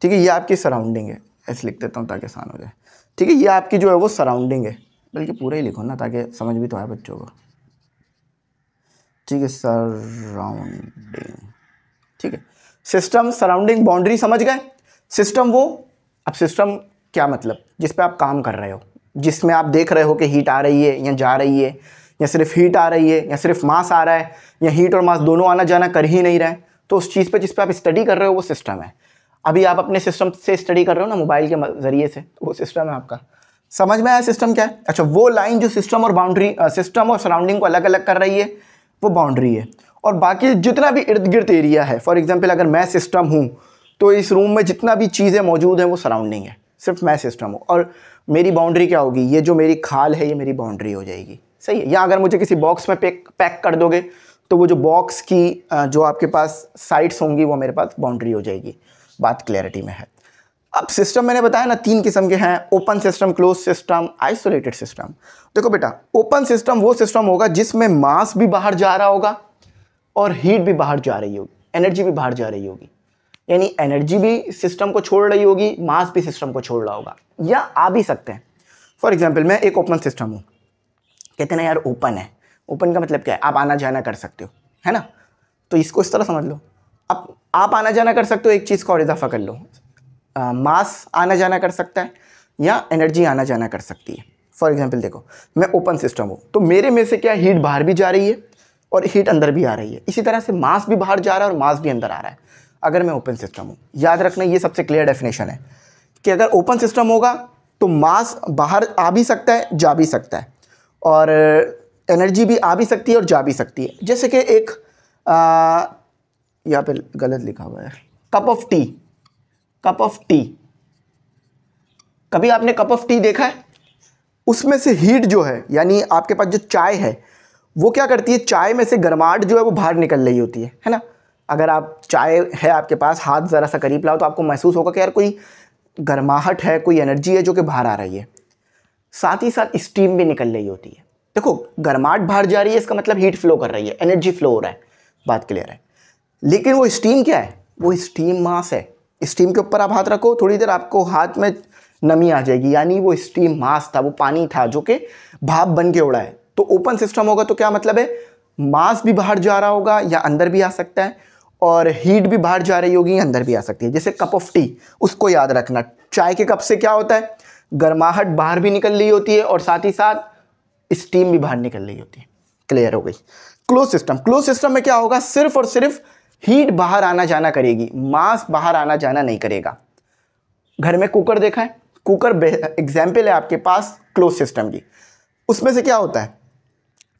ठीक है। ये आपकी सराउंडिंग है, ऐसे लिख देता हूँ ताकि आसान हो जाए, ठीक है। ये आपकी जो है वो सराउंडिंग है, बल्कि पूरा ही लिखो ना ताकि समझ भी तो आए बच्चों को, ठीक है। सराउंडिंग, ठीक है। सिस्टम, सराउंडिंग, बाउंड्री, समझ गए? सिस्टम वो, अब सिस्टम क्या मतलब? जिस पे आप काम कर रहे हो, जिसमें आप देख रहे हो कि हीट आ रही है या जा रही है, या सिर्फ हीट आ रही है या सिर्फ मास आ रहा है, या हीट और मास दोनों आना जाना कर ही नहीं रहे हैं, तो उस चीज़ पे जिस पे आप स्टडी कर रहे हो वो सिस्टम है। अभी आप अपने सिस्टम से स्टडी कर रहे हो ना मोबाइल के ज़रिए से, तो वो सिस्टम है आपका। समझ में आया सिस्टम क्या है? अच्छा, वो लाइन जो सिस्टम और बाउंड्री, सिस्टम और सराउंडिंग को अलग अलग कर रही है वो बाउंड्री है। और बाकी जितना भी इर्द गिर्द एरिया है, फॉर एग्जांपल अगर मैं सिस्टम हूँ तो इस रूम में जितना भी चीज़ें मौजूद हैं वो सराउंडिंग है, सिर्फ मैं सिस्टम हूँ। और मेरी बाउंड्री क्या होगी? ये जो मेरी खाल है ये मेरी बाउंड्री हो जाएगी, सही है। या अगर मुझे किसी बॉक्स में पैक कर दोगे तो वो जो बॉक्स की जो आपके पास साइड्स होंगी वो मेरे पास बाउंड्री हो जाएगी। बात क्लैरिटी में है? अब सिस्टम मैंने बताया ना 3 किस्म के हैं, open system, close system, isolated system. देखो बेटा, ओपन सिस्टम वो सिस्टम होगा जिसमें मास भी बाहर जा रहा होगा और हीट भी बाहर जा रही होगी, एनर्जी भी बाहर जा रही होगी, यानी एनर्जी भी सिस्टम को छोड़ रही होगी, मास भी सिस्टम को छोड़ रहा होगा, या आ भी सकते हैं। फॉर एग्जाम्पल मैं एक ओपन सिस्टम हूँ, कहते हैं ना यार ओपन है, ओपन का मतलब क्या है? आप आना जाना कर सकते हो, है ना। तो इसको इस तरह समझ लो, अब आप आना जाना कर सकते हो, एक चीज़ का और इजाफा कर लो, मास आना जाना कर सकता है या एनर्जी आना जाना कर सकती है। फॉर एग्जांपल देखो, मैं ओपन सिस्टम हूँ तो मेरे में से क्या हीट बाहर भी जा रही है, और हीट अंदर भी आ रही है। इसी तरह से मास भी बाहर जा रहा है और मास भी अंदर आ रहा है अगर मैं ओपन सिस्टम हूँ। याद रखना ये सबसे क्लियर डेफिनेशन है कि अगर ओपन सिस्टम होगा तो मास बाहर आ भी सकता है, जा भी सकता है, और एनर्जी भी आ भी सकती है और जा भी सकती है। जैसे कि एक यहाँ पे गलत लिखा हुआ है, cup of T. Cup of T, कभी आपने कप ऑफ टी देखा है? उसमें से हीट जो है, यानी आपके पास जो चाय है वो क्या करती है, चाय में से गर्माहट जो है वो बाहर निकल रही होती है ना। अगर आप चाय है आपके पास, हाथ ज़रा सा करीब लाओ तो आपको महसूस होगा कि यार कोई गर्माहट है, कोई एनर्जी है जो कि बाहर आ रही है। साथ ही साथ स्टीम भी निकल रही होती है। देखो गर्माहट बाहर जा रही है, इसका मतलब हीट फ्लो कर रही है, एनर्जी फ्लो हो रहा है, बात क्लियर है। लेकिन वो स्टीम क्या है? वो स्टीम मास है। स्टीम के ऊपर आप हाथ रखो, थोड़ी देर आपको हाथ में नमी आ जाएगी, यानी वो स्टीम मास था, वो पानी था जो कि भाप बन के उड़ा है। तो ओपन सिस्टम होगा तो क्या मतलब है, मास भी बाहर जा रहा होगा या अंदर भी आ सकता है, और हीट भी बाहर जा रही होगी, अंदर भी आ सकती है। जैसे कप ऑफ टी, उसको याद रखना, चाय के कप से क्या होता है, गर्माहट बाहर भी निकल रही होती है और साथ ही साथ स्टीम भी बाहर निकल रही होती है। क्लियर हो गई। क्लोज सिस्टम, क्लोज सिस्टम में क्या होगा, सिर्फ और सिर्फ हीट बाहर आना जाना करेगी, मास बाहर आना जाना नहीं करेगा। घर में कुकर देखा है, कुकर एग्जाम्पल है आपके पास क्लोज सिस्टम की। उसमें से क्या होता है,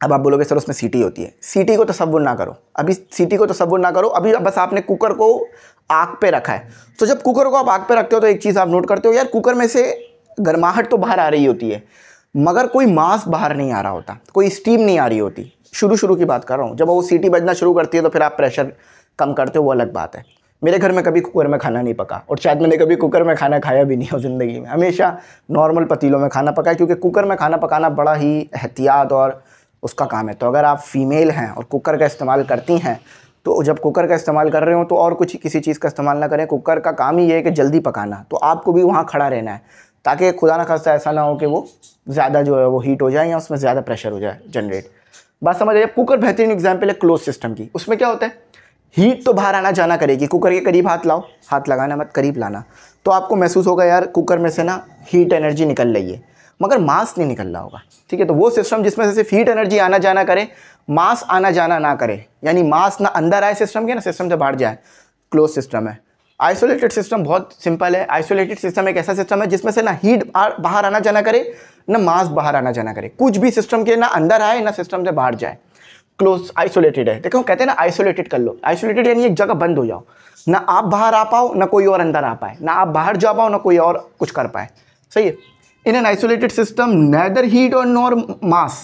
अब आप बोलोगे सर उसमें सीटी होती है। सीटी को तसव्वुर ना करो, अभी सीटी को तसव्वुर ना करो, अभी बस आपने कुकर को आग पे रखा है। तो जब कुकर को आप आग पे रखते हो तो एक चीज़ आप नोट करते हो, यार कुकर में से गर्माहट तो बाहर आ रही होती है मगर कोई मास बाहर नहीं आ रहा होता, कोई स्टीम नहीं आ रही होती। शुरू की बात कर रहा हूँ, जब वो सीटी बजना शुरू करती है तो फिर आप प्रेशर कम करते हो, वो अलग बात है। मेरे घर में कभी कुकर में खाना नहीं पका, और शायद मैंने कभी कुकर में खाना खाया भी नहीं हो ज़िंदगी में। हमेशा नॉर्मल पतीलों में खाना पका है, क्योंकि कुकर में खाना पकाना बड़ा ही एहतियात और उसका काम है। तो अगर आप फीमेल हैं और कुकर का इस्तेमाल करती हैं तो जब कुकर का इस्तेमाल कर रहे हो तो और कुछ किसी चीज़ का इस्तेमाल ना करें। कुकर का काम ही ये है कि जल्दी पकाना, तो आपको भी वहाँ खड़ा रहना है ताकि खुदा ना खास्ता ऐसा ना हो कि वो ज़्यादा जो है वो हीट हो जाए या उसमें ज़्यादा प्रेशर हो जाए जनरेट। बात समझ आइए। कुकर बेहतरीन एग्जाम्पल है क्लोज सिस्टम की। उसमें क्या होता है, हीट तो बाहर आना जाना करेगी। कुकर के करीब हाथ लाओ, हाथ लगाना मत, करीब लाना, तो आपको महसूस होगा यार कुकर में से ना हीट एनर्जी निकल रही है मगर मास नहीं निकल रहा होगा। ठीक है, तो वो सिस्टम जिसमें से सिर्फ हीट एनर्जी आना जाना करे, मास आना जाना ना करे, यानी मास ना अंदर आए सिस्टम के ना सिस्टम से बाहर जाए, क्लोज सिस्टम है। आइसोलेटेड सिस्टम बहुत सिंपल है। आइसोलेटेड सिस्टम एक ऐसा सिस्टम है जिसमें से ना हीट बाहर आना जाना करे, ना मास बाहर आना जाना करे, कुछ भी सिस्टम के ना अंदर आए ना सिस्टम से बाहर जाए। क्लोज आइसोलेटेड है। देखो कहते हैं ना आइसोलेटेड कर लो। आइसोलेटेड यानी एक जगह बंद हो जाओ, ना आप बाहर आ पाओ ना कोई और अंदर आ पाए, ना आप बाहर जा पाओ ना कोई और कुछ कर पाए। सही है। In an isolated system neither heat और नॉर मास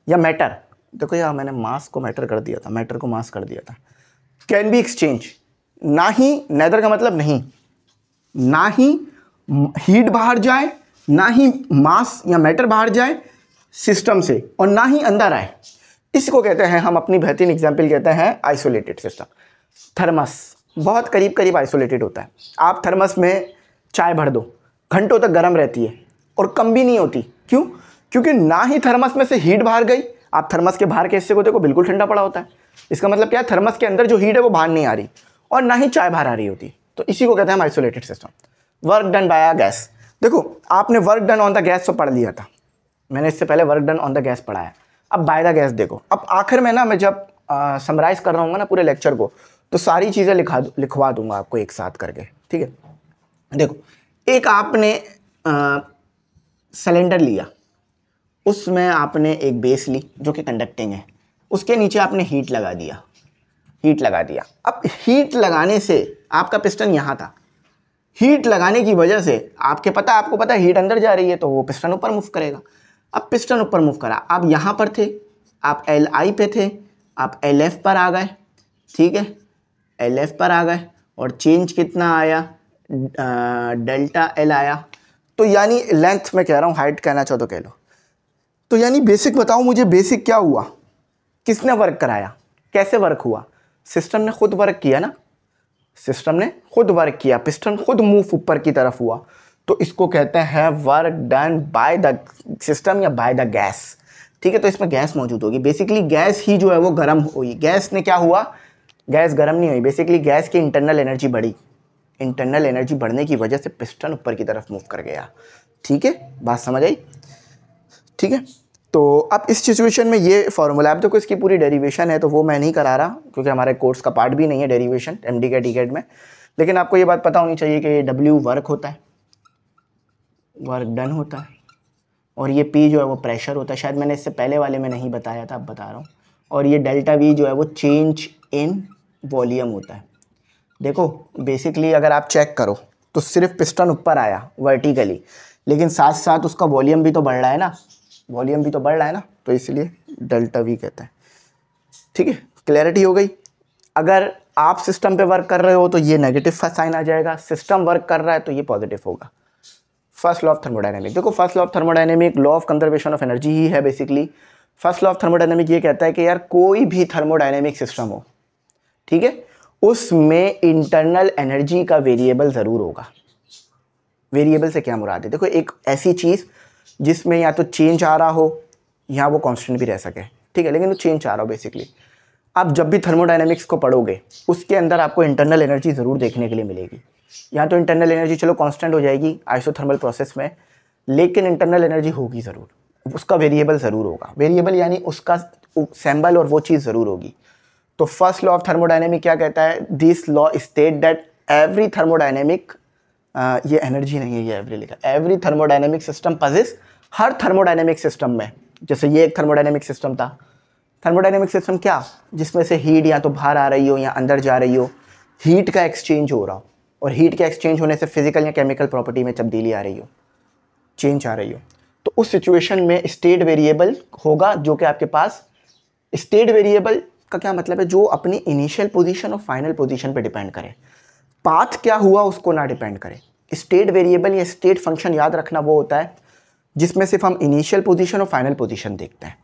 या मैटर, देखो यार मैंने मास को मैटर कर दिया था, मैटर को मास कर दिया था, कैन बी एक्सचेंज। ना ही, नेदर का मतलब नहीं, ना ही हीट बाहर जाए, ना ही मास या मैटर बाहर जाए सिस्टम से, और ना ही अंदर आए। इसको कहते हैं हम, अपनी बेहतरीन एग्जाम्पल कहते हैं आइसोलेटेड सिस्टम। थर्मस बहुत करीब करीब आइसोलेटेड होता है। आप थर्मस में चाय भर दो, घंटों तक गर्म रहती है और कम भी नहीं होती। क्यों? क्योंकि ना ही थर्मस में से हीट बाहर गई, आप थर्मस के बाहर के हिस्से को देखो बिल्कुल ठंडा पड़ा होता है। इसका मतलब क्या है, थर्मस के अंदर जो हीट है वो बाहर नहीं आ रही, और ना ही चाय बाहर आ रही होती। तो इसी को कहते हैं हम isolated system. Work done by a gas, देखो आपने work done on the gas तो पढ़ लिया था, मैंने इससे पहले work done on the gas पढ़ा है। अब बाय द गैस देखो। अब आखिर में ना मैं जब समराइज कर रहा हूँ ना पूरे लेक्चर को, तो सारी चीज़ें लिखवा दूंगा आपको एक साथ करके। ठीक है, देखो एक आपने सिलेंडर लिया, उसमें आपने एक बेस ली जो कि कंडक्टिंग है, उसके नीचे आपने हीट लगा दिया, हीट लगा दिया। अब हीट लगाने से आपका पिस्टन यहाँ था, हीट लगाने की वजह से आपको पता है हीट अंदर जा रही है तो वो पिस्टन ऊपर मूव करेगा। अब पिस्टन ऊपर मूव करा, आप यहाँ पर थे, आप LI पे थे, आप LF पर आ गए। ठीक है, LF पर आ गए और चेंज कितना आया, डेल्टा L आया। तो यानी लेंथ में कह रहा हूँ, हाइट कहना चाहो तो कह लो। तो यानी बेसिक बताओ मुझे, बेसिक क्या हुआ, किसने वर्क कराया, कैसे वर्क हुआ? सिस्टम ने खुद वर्क किया ना, सिस्टम ने खुद वर्क किया, पिस्टन खुद मूव ऊपर की तरफ हुआ। तो इसको कहते हैं work done by the system या बाय द गैस। ठीक है, तो इसमें गैस मौजूद होगी। बेसिकली गैस ही जो है वो गर्म हुई। गैस ने क्या हुआ, गैस गर्म नहीं हुई, बेसिकली गैस की इंटरनल एनर्जी बढ़ी। इंटरनल एनर्जी बढ़ने की वजह से पिस्टन ऊपर की तरफ मूव कर गया। ठीक है, बात समझ आई? ठीक है, तो अब इस सिचुएशन में ये फॉर्मूला, अब देखो इसकी पूरी डेरिवेशन है तो वो मैं नहीं करा रहा क्योंकि हमारे कोर्स का पार्ट भी नहीं है derivation MD CAT T CAT में, लेकिन आपको ये बात पता होनी चाहिए कि W वर्क होता है, वर्क डन होता है, और ये P जो है वो प्रेशर होता है, शायद मैंने इससे पहले वाले में नहीं बताया था, अब बता रहा हूँ, और ये डेल्टा V जो है वो चेंज इन वॉल्यूम होता है। देखो बेसिकली अगर आप चेक करो तो सिर्फ पिस्टन ऊपर आया वर्टिकली, लेकिन साथ साथ उसका वॉल्यूम भी तो बढ़ रहा है ना, वॉल्यूम भी तो बढ़ रहा है ना, तो इसलिए डेल्टा V कहता है। ठीक है, क्लैरिटी हो गई। अगर आप सिस्टम पे वर्क कर रहे हो तो ये नेगेटिव साइन आ जाएगा, सिस्टम वर्क कर रहा है तो ये पॉजिटिव होगा। फर्स्ट लॉ ऑफ थर्मोडायनेमिक, देखो first law of thermodynamic law of conservation of energy ही है basically. First law of thermodynamic ये कहता है कि यार कोई भी थर्मोडायनेमिक सिस्टम हो, ठीक है, उसमें इंटरनल एनर्जी का वेरिएबल ज़रूर होगा। वेरिएबल से क्या मुराद है, देखो एक ऐसी चीज़ जिसमें या तो चेंज आ रहा हो या वो कांस्टेंट भी रह सके, ठीक है, लेकिन वो चेंज आ रहा हो बेसिकली। आप जब भी थर्मोडायनेमिक्स को पढ़ोगे उसके अंदर आपको इंटरनल एनर्जी ज़रूर देखने के लिए मिलेगी। या तो इंटरनल एनर्जी चलो कांस्टेंट हो जाएगी आइसोथर्मल प्रोसेस में, लेकिन इंटरनल एनर्जी होगी ज़रूर, उसका वेरिएबल ज़रूर होगा। वेरिएबल यानी उसका सैम्बल और वो चीज़ ज़रूर होगी। तो फर्स्ट लॉ ऑफ थर्मोडायनेमिक क्या कहता है, this law state that every thermodynamic, ये एनर्जी नहीं है, ये एवरी लिखा, एवरी थर्मोडायनेमिक सिस्टम पजेस, हर थर्मोडायनेमिक सिस्टम में, जैसे ये एक थर्मोडायनेमिक सिस्टम था, थर्मोडायनेमिक सिस्टम क्या, जिसमें से हीट या तो बाहर आ रही हो या अंदर जा रही हो, हीट का एक्सचेंज हो रहा हो, और हीट के एक्सचेंज होने से फिजिकल या केमिकल प्रॉपर्टी में तब्दीली आ रही हो, चेंज आ रही हो, तो उस सिचुएशन में स्टेट वेरिएबल होगा जो कि आपके पास, स्टेट वेरिएबल का क्या मतलब है, जो अपनी इनिशियल पोजीशन और फाइनल पोजीशन पे डिपेंड करे, पाथ क्या हुआ उसको ना डिपेंड करे। स्टेट वेरिएबल या स्टेट फंक्शन याद रखना वो होता है जिसमें सिर्फ हम इनिशियल पोजीशन और फाइनल पोजीशन देखते हैं,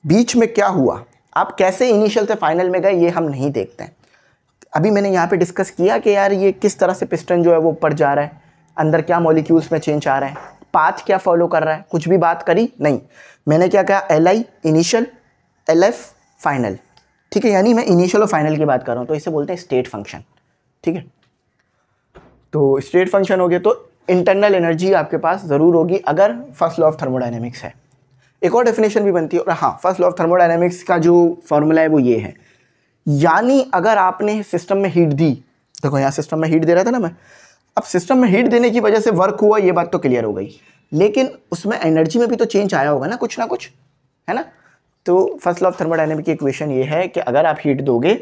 बीच में क्या हुआ, आप कैसे इनिशियल से फाइनल में गए ये हम नहीं देखते हैं। अभी मैंने यहाँ पे डिस्कस किया कि यार ये किस तरह से पिस्टन जो है वो ऊपर जा रहा है, अंदर क्या मॉलिक्यूल्स में चेंज आ रहा है, पाथ क्या फॉलो कर रहा है, कुछ भी बात करी नहीं। मैंने क्या कहा, LI इनिशियल, LF फाइनल, ठीक है, यानी मैं इनिशियल और फाइनल की बात कर रहा हूँ, तो इसे बोलते हैं स्टेट फंक्शन। ठीक है, तो स्टेट फंक्शन हो गया तो इंटरनल एनर्जी आपके पास ज़रूर होगी अगर फर्स्ट लॉ ऑफ थर्मोडायनेमिक्स है। एक और डेफिनेशन भी बनती है, और हाँ, फर्स्ट लॉ ऑफ थर्मोडायनेमिक्स का जो फॉर्मूला है वो ये है, यानी अगर आपने सिस्टम में हीट दी, देखो यहाँ सिस्टम में हीट दे रहा था ना मैं, अब सिस्टम में हीट देने की वजह से वर्क हुआ, ये बात तो क्लियर हो गई, लेकिन उसमें एनर्जी में भी तो चेंज आया होगा ना, कुछ ना कुछ, है ना। तो फर्स्ट लॉ ऑफ थर्मोडायनेमिक की इक्वेशन ये है कि अगर आप हीट दोगे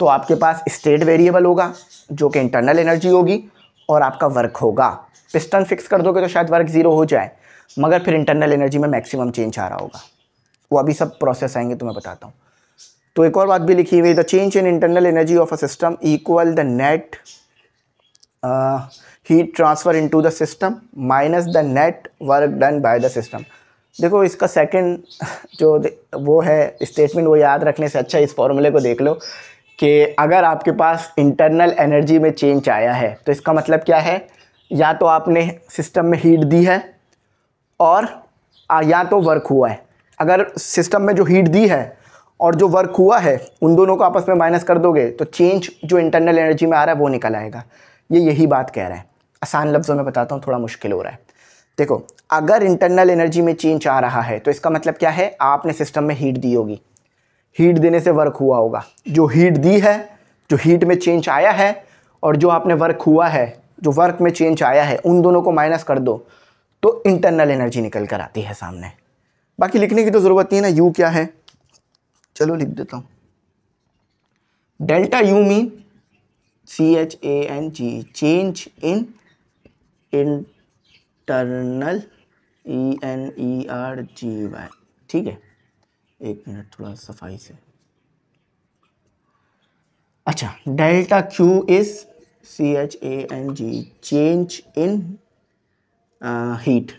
तो आपके पास स्टेट वेरिएबल होगा जो कि इंटरनल एनर्जी होगी, और आपका वर्क होगा। पिस्टन फिक्स कर दोगे तो शायद वर्क 0 हो जाए, मगर फिर इंटरनल एनर्जी में मैक्सिमम चेंज आ रहा होगा। वो अभी सब प्रोसेस आएंगे तो मैं बताता हूँ। तो एक और बात भी लिखी हुई, the change in internal energy of a system equal the net heat transfer into the system minus the net work done by the system. देखो इसका सेकंड जो वो है स्टेटमेंट, वो याद रखने से अच्छा इस फॉर्मूले को देख लो कि अगर आपके पास इंटरनल एनर्जी में चेंज आया है तो इसका मतलब क्या है, या तो आपने सिस्टम में हीट दी है और या तो वर्क हुआ है। अगर सिस्टम में जो हीट दी है और जो वर्क हुआ है उन दोनों को आपस में माइनस कर दोगे तो चेंज जो इंटरनल एनर्जी में आ रहा है वो निकल आएगा। ये यही बात कह रहा है, आसान लफ्ज़ों में बताता हूँ, थोड़ा मुश्किल हो रहा है। देखो अगर इंटरनल एनर्जी में चेंज आ रहा है तो इसका मतलब क्या है, आपने सिस्टम में हीट दी होगी, हीट देने से वर्क हुआ होगा। जो हीट दी है, जो हीट में चेंज आया है, और जो आपने वर्क हुआ है, जो वर्क में चेंज आया है, उन दोनों को माइनस कर दो तो इंटरनल एनर्जी निकल कर आती है सामने। बाकी लिखने की तो ज़रूरत नहीं है ना, यू क्या है, चलो लिख देता हूँ। Delta U mean CHANG, change in internal ENERGY। ठीक है, एक मिनट थोड़ा सफाई से। अच्छा, delta Q is CHANG, change in heat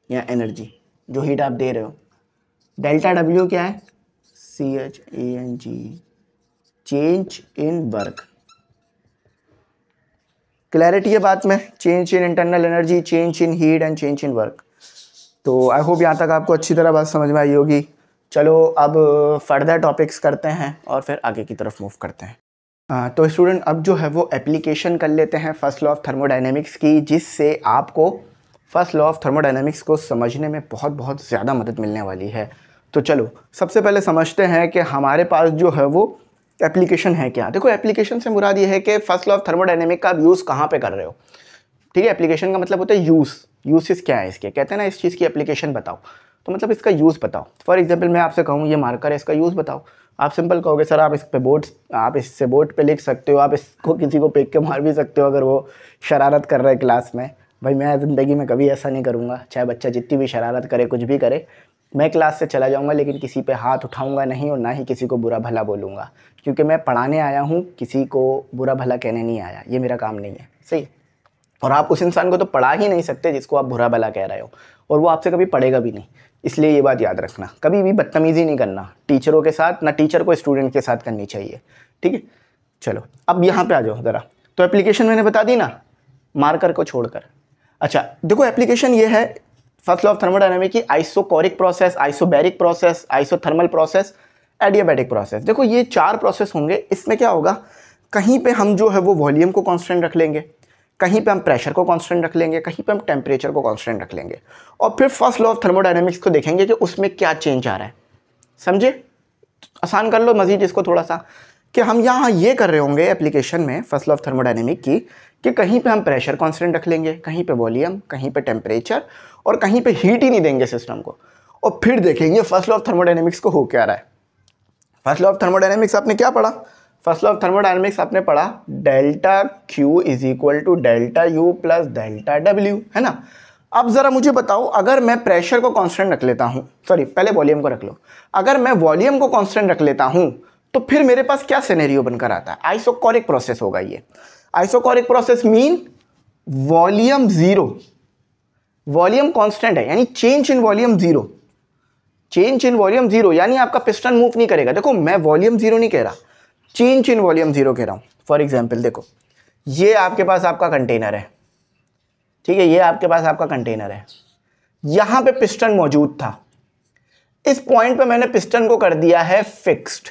या एनर्जी, जो हीट आप दे रहे हो। डेल्टा W क्या है, CHANG, change in work. Clarity है बात में, change in internal energy, change in heat and change in work. तो आई होप यहाँ तक आपको अच्छी तरह बात समझ में आई होगी। चलो अब फर्दर टॉपिक्स करते हैं और फिर आगे की तरफ मूव करते हैं। तो स्टूडेंट अब जो है वो एप्लीकेशन कर लेते हैं फर्स्ट लॉ ऑफ थर्मोडायनेमिक्स की, जिससे आपको फर्स्ट लॉ ऑफ थर्मोडायनेमिक्स को समझने में बहुत बहुत ज़्यादा मदद मिलने वाली है। तो चलो सबसे पहले समझते हैं कि हमारे पास जो है वो एप्लीकेशन है क्या। देखो एप्लीकेशन से मुराद ये है कि फर्स्ट लॉ ऑफ थर्मोडायनेमिक का आप यूज़ कहाँ पे कर रहे हो। ठीक है, एप्लीकेशन का मतलब होता है यूसेस क्या है इसके, कहते हैं ना इस चीज़ की एप्लीकेशन बताओ, तो मतलब इसका यूज़ बताओ। फॉर एग्जांपल मैं आपसे कहूँ ये मार्कर है, इसका यूज़ बताओ, आप सिंपल कहोगे सर आप इस पे आप इससे बोर्ड पे लिख सकते हो, आप इसको किसी को फेंक के मार भी सकते हो अगर वो शरारत कर रहा है क्लास में। भाई मैं ज़िंदगी में कभी ऐसा नहीं करूँगा, चाहे बच्चा जितनी भी शरारत करे कुछ भी करे, मैं क्लास से चला जाऊँगा लेकिन किसी पे हाथ उठाऊँगा नहीं और ना ही किसी को बुरा भला बोलूँगा, क्योंकि मैं पढ़ाने आया हूँ, किसी को बुरा भला कहने नहीं आया, ये मेरा काम नहीं है। सही। और आप उस इंसान को तो पढ़ा ही नहीं सकते जिसको आप बुरा भला कह रहे हो, और वो आपसे कभी पढ़ेगा भी नहीं। इसलिए ये बात याद रखना, कभी भी बदतमीज़ी नहीं करना टीचरों के साथ, ना टीचर को स्टूडेंट के साथ करनी चाहिए। ठीक है, चलो अब यहाँ पे आ जाओ ज़रा। तो एप्लीकेशन मैंने बता दी ना, मार्कर को छोड़कर। अच्छा देखो एप्लीकेशन ये है फर्स्ट लॉ ऑफ थर्मोडायनामिक्स की, isochoric process, isobaric process, isothermal process, adiabatic process. देखो ये 4 प्रोसेस होंगे। इसमें क्या होगा, कहीं पे हम जो है वो वॉल्यूम को कांस्टेंट रख लेंगे, कहीं पे हम प्रेशर को कांस्टेंट रख लेंगे, कहीं पे हम टेम्परेचर को कांस्टेंट रख लेंगे, और फिर फर्स्ट लॉ ऑफ थर्मोडायनामिक्स को देखेंगे कि उसमें क्या चेंज आ रहा है। समझे? आसान कर लो मजीद इसको थोड़ा सा, कि हम यहाँ ये कर रहे होंगे एप्लीकेशन में फर्स्ट लॉ ऑफ थर्मोडायनामिक्स की, कि कहीं पे हम प्रेशर कांस्टेंट रख लेंगे, कहीं पे वॉल्यूम, कहीं पे टेम्परेचर, और कहीं पे हीट ही नहीं देंगे सिस्टम को, और फिर देखेंगे फर्स्ट लॉ ऑफ थर्मोडायनामिक्स को हो क्या रहा है। फर्स्ट लॉ ऑफ थर्मोडायनामिक्स आपने क्या पढ़ा? फर्स्ट लॉ ऑफ थर्मोडायनामिक्स आपने पढ़ा delta Q is equal to delta U plus delta W, है ना। अब ज़रा मुझे बताओ, अगर मैं प्रेशर को कांस्टेंट रख लेता हूँ, सॉरी पहले वॉल्यूम को रख लो, अगर मैं वॉल्यूम को कांस्टेंट रख लेता हूँ तो फिर मेरे पास क्या सिनेरियो बनकर आता है? आइसोकोरिक प्रोसेस होगा ये। Isochoric process mean volume zero, volume constant है, यानी change in volume zero, change in volume zero, यानी आपका पिस्टन मूव नहीं करेगा। देखो मैं वॉल्यूम जीरो नहीं कह रहा, चेंज इन वॉल्यूम जीरो कह रहा हूं। फॉर एग्जाम्पल देखो ये आपके पास आपका कंटेनर है, ठीक है, ये आपके पास आपका कंटेनर है, यहां पे पिस्टन मौजूद था, इस पॉइंट पे मैंने पिस्टन को कर दिया है फिक्स्ड।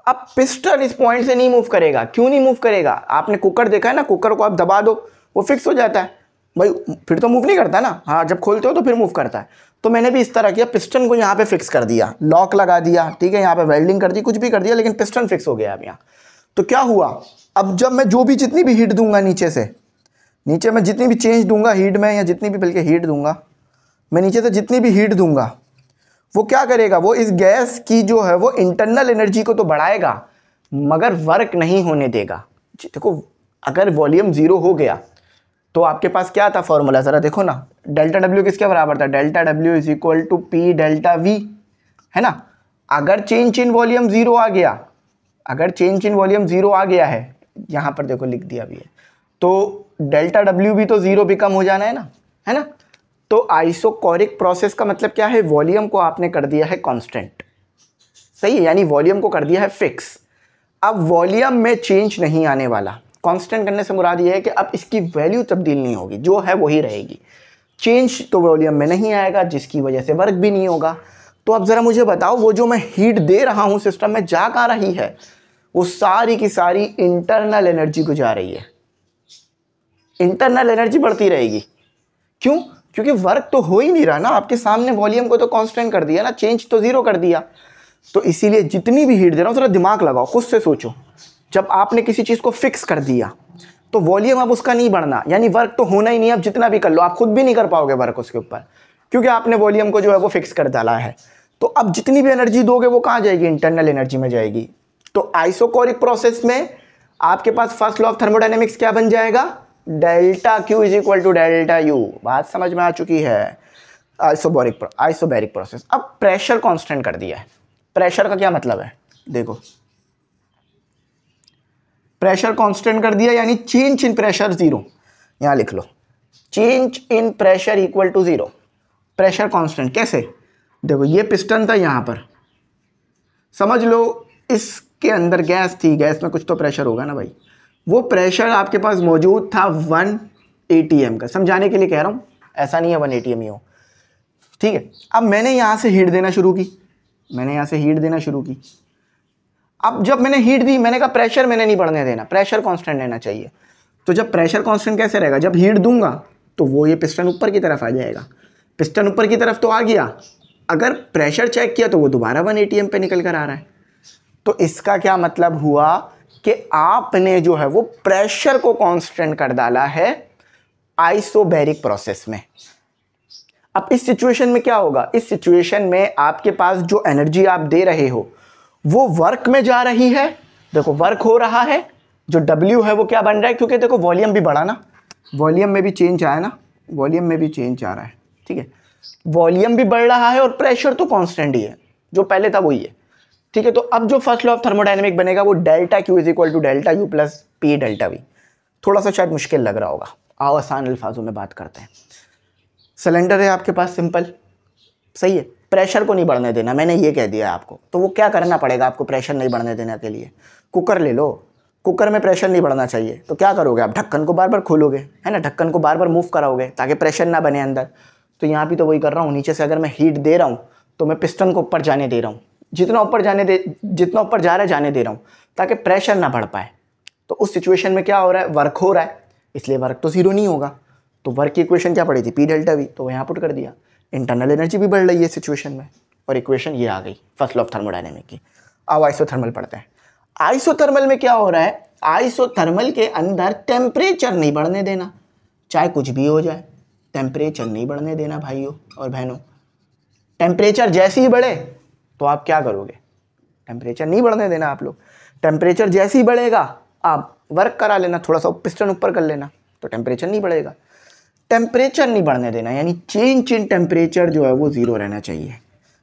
अब पिस्टन इस पॉइंट से नहीं मूव करेगा। क्यों नहीं मूव करेगा? आपने कुकर देखा है ना, कुकर को आप दबा दो वो फिक्स हो जाता है भाई, फिर तो मूव नहीं करता ना। हाँ जब खोलते हो तो फिर मूव करता है। तो मैंने भी इस तरह किया, पिस्टन को यहाँ पे फिक्स कर दिया, लॉक लगा दिया, ठीक है, यहाँ पे वेल्डिंग कर दी, कुछ भी कर दिया, लेकिन पिस्टन फिक्स हो गया अब यहाँ। तो क्या हुआ, अब जब मैं जो भी जितनी भी हीट दूंगा नीचे से, नीचे मैं जितनी भी चेंज दूंगा हीट में, या जितनी भी बल्कि हीट दूंगा मैं नीचे से, जितनी भी हीट दूंगा वो क्या करेगा, वो इस गैस की जो है वो इंटरनल एनर्जी को तो बढ़ाएगा मगर वर्क नहीं होने देगा। देखो अगर वॉल्यूम जीरो हो गया तो आपके पास क्या था फॉर्मूला, ज़रा देखो ना, डेल्टा डब्ल्यू किसके बराबर था? Delta W is equal to P delta V, है ना। अगर चेंज इन वॉल्यूम जीरो आ गया, अगर चेंज इन वॉल्यूम जीरो आ गया है, यहाँ पर देखो लिख दिया भी है, तो डेल्टा डब्ल्यू भी तो जीरो भी कम हो जाना है ना। तो आइसोकोरिक प्रोसेस का मतलब क्या है, वॉल्यूम को आपने कर दिया है कांस्टेंट, सही है, यानी वॉल्यूम को कर दिया है फिक्स। अब वॉल्यूम में चेंज नहीं आने वाला। कांस्टेंट करने से मुराद ये है कि अब इसकी वैल्यू तब्दील नहीं होगी, जो है वही रहेगी। चेंज तो वॉल्यूम में नहीं आएगा, जिसकी वजह से वर्क भी नहीं होगा। तो अब ज़रा मुझे बताओ, वो जो मैं हीट दे रहा हूँ सिस्टम में जा कहाँ रही है? वो सारी की सारी इंटरनल एनर्जी को जा रही है। इंटरनल एनर्जी बढ़ती रहेगी। क्यों? क्योंकि वर्क तो हो ही नहीं रहा ना, आपके सामने वॉल्यूम को तो कांस्टेंट कर दिया ना, चेंज तो जीरो कर दिया। तो इसीलिए जितनी भी हीट दे रहा हूँ, थोड़ा दिमाग लगाओ, खुद से सोचो, जब आपने किसी चीज़ को फिक्स कर दिया तो वॉल्यूम अब उसका नहीं बढ़ना, यानी वर्क तो होना ही नहीं। अब जितना भी कर लो आप खुद भी नहीं कर पाओगे वर्क उसके ऊपर, क्योंकि आपने वॉल्यूम को जो है वो फिक्स कर डाला है। तो अब जितनी भी एनर्जी दोगे वो कहाँ जाएगी? इंटरनल एनर्जी में जाएगी। तो आइसोकोरिक प्रोसेस में आपके पास फर्स्ट लॉ ऑफ थर्मोडायनेमिक्स क्या बन जाएगा? Delta Q is equal to delta U। बात समझ में आ चुकी है? Isobaric process. अब प्रेशर कांस्टेंट कर दिया है। प्रेशर का क्या मतलब है? देखो प्रेशर कांस्टेंट कर दिया, यानी चेंज इन प्रेशर जीरो। यहां लिख लो, change in pressure equal to zero. Pressure constant कैसे? देखो ये पिस्टन था, यहां पर समझ लो इसके अंदर गैस थी, गैस में कुछ तो प्रेशर होगा ना भाई। वो प्रेशर आपके पास मौजूद था 1 atm का, समझाने के लिए कह रहा हूं, ऐसा नहीं है 1 atm ही हो, ठीक है। अब मैंने यहां से हीट देना शुरू की, अब जब मैंने हीट दी, मैंने कहा प्रेशर मैंने नहीं बढ़ने देना, प्रेशर कांस्टेंट रहना चाहिए। तो जब प्रेशर कांस्टेंट कैसे रहेगा? जब हीट दूंगा तो वो ये पिस्टन ऊपर की तरफ आ जाएगा। पिस्टन ऊपर की तरफ तो आ गया, अगर प्रेशर चेक किया तो वो दोबारा 1 atm पे निकल कर आ रहा है। तो इसका क्या मतलब हुआ कि आपने जो है वो प्रेशर को कांस्टेंट कर डाला है आइसोबैरिक प्रोसेस में। अब इस सिचुएशन में क्या होगा, इस सिचुएशन में आपके पास जो एनर्जी आप दे रहे हो वो वर्क में जा रही है। देखो वर्क हो रहा है, जो W है वो क्या बन रहा है, क्योंकि देखो वॉल्यूम भी बढ़ा ना, वॉल्यूम में भी चेंज आया ना, वॉल्यूम में भी चेंज आ रहा है, ठीक है। वॉल्यूम भी बढ़ रहा है और प्रेशर तो कांस्टेंट ही है, जो पहले था वही है, ठीक है। तो अब जो फर्स्ट लॉ ऑफ थर्मोडायनेमिक बनेगा वो delta Q is equal to delta U plus P delta V। थोड़ा सा शायद मुश्किल लग रहा होगा, आओ आसान अल्फाजों में बात करते हैं। सिलेंडर है आपके पास, सिंपल, सही है, प्रेशर को नहीं बढ़ने देना, मैंने ये कह दिया आपको। तो वो क्या करना पड़ेगा आपको प्रेशर नहीं बढ़ने देने के लिए, कुकर ले लो, कुकर में प्रेशर नहीं बढ़ना चाहिए, तो क्या करोगे आप, ढक्कन को बार बार खोलोगे, है ना, ढक्कन को बार बार मूव कराओगे ताकि प्रेशर ना बने अंदर। तो यहाँ भी तो वही कर रहा हूँ, नीचे से अगर मैं हीट दे रहा हूँ तो मैं पिस्टन को ऊपर जाने दे रहा हूँ, जितना ऊपर जा रहा है जाने दे रहा हूँ ताकि प्रेशर ना बढ़ पाए। तो उस सिचुएशन में क्या हो रहा है, वर्क हो रहा है, इसलिए वर्क तो जीरो नहीं होगा। तो वर्क की इक्वेशन क्या पड़ी थी, P डेल्टा V, तो यहाँ पुट कर दिया। इंटरनल एनर्जी भी बढ़ रही है सिचुएशन में, और इक्वेशन ये आ गई फर्स्ट लॉ ऑफ थर्मोडायनेमिक की। अब आइसोथर्मल पढ़ते हैं। आइसोथर्मल में क्या हो रहा है, आइसोथर्मल के अंदर टेम्परेचर नहीं बढ़ने देना, चाहे कुछ भी हो जाए, टेम्परेचर नहीं बढ़ने देना भाइयों और बहनों। टेम्परेचर जैसे ही बढ़े तो आप क्या करोगे, टेम्परेचर नहीं बढ़ने देना आप लोग। टेम्परेचर जैसे ही बढ़ेगा आप वर्क करा लेना, थोड़ा सा पिस्टन ऊपर कर लेना, तो टेम्परेचर नहीं बढ़ेगा। टेम्परेचर नहीं बढ़ने देना यानी चेंज इन टेम्परेचर जो है वो जीरो रहना चाहिए।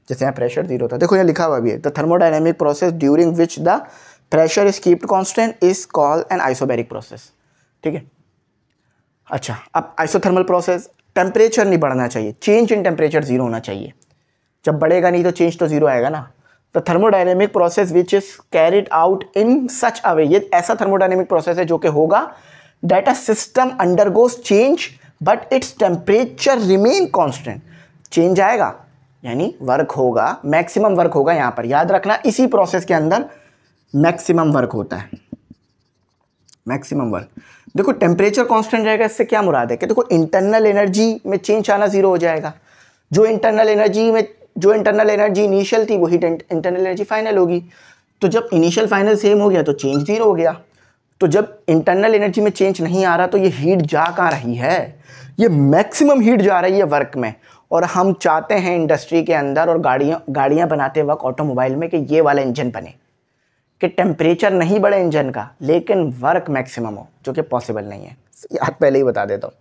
जैसे यहाँ प्रेशर जीरो था, देखो यहाँ लिखा हुआ भी है, the thermodynamic process during which the pressure is keeped constant is called an isobaric process, ठीक है। अच्छा, अब आइसोथर्मल प्रोसेस, टेम्परेचर नहीं बढ़ना चाहिए, चेंज इन टेम्परेचर जीरो होना चाहिए। जब बढ़ेगा नहीं तो चेंज तो जीरो आएगा ना। The thermodynamic process which is carried out in such a way, ये ऐसा थर्मोडायनेमिक प्रोसेस है जो कि होगा that a system undergoes change but its temperature remain constant. Change आएगा यानी वर्क होगा, मैक्सिमम वर्क होगा। यहाँ पर याद रखना इसी प्रोसेस के अंदर मैक्सिमम वर्क होता है, मैक्सिमम वर्क। देखो टेम्परेचर कांस्टेंट रहेगा, इससे क्या मुराद है कि देखो इंटरनल एनर्जी में चेंज आना जीरो हो जाएगा। जो इंटरनल एनर्जी इनिशियल थी वही इंटरनल एनर्जी फाइनल होगी। तो जब इनिशियल फाइनल सेम हो गया तो चेंज जीरो हो गया। तो जब इंटरनल एनर्जी में चेंज नहीं आ रहा तो ये हीट जा कहाँ रही है, ये मैक्सिमम हीट जा रही है वर्क में। और हम चाहते हैं इंडस्ट्री के अंदर और गाड़ियाँ बनाते वक्त ऑटोमोबाइल में कि ये वाला इंजन बने, कि टेम्परेचर नहीं बढ़े इंजन का लेकिन वर्क मैक्सिमम हो, जो कि पॉसिबल नहीं है। यार पहले ही बता देता हूँ,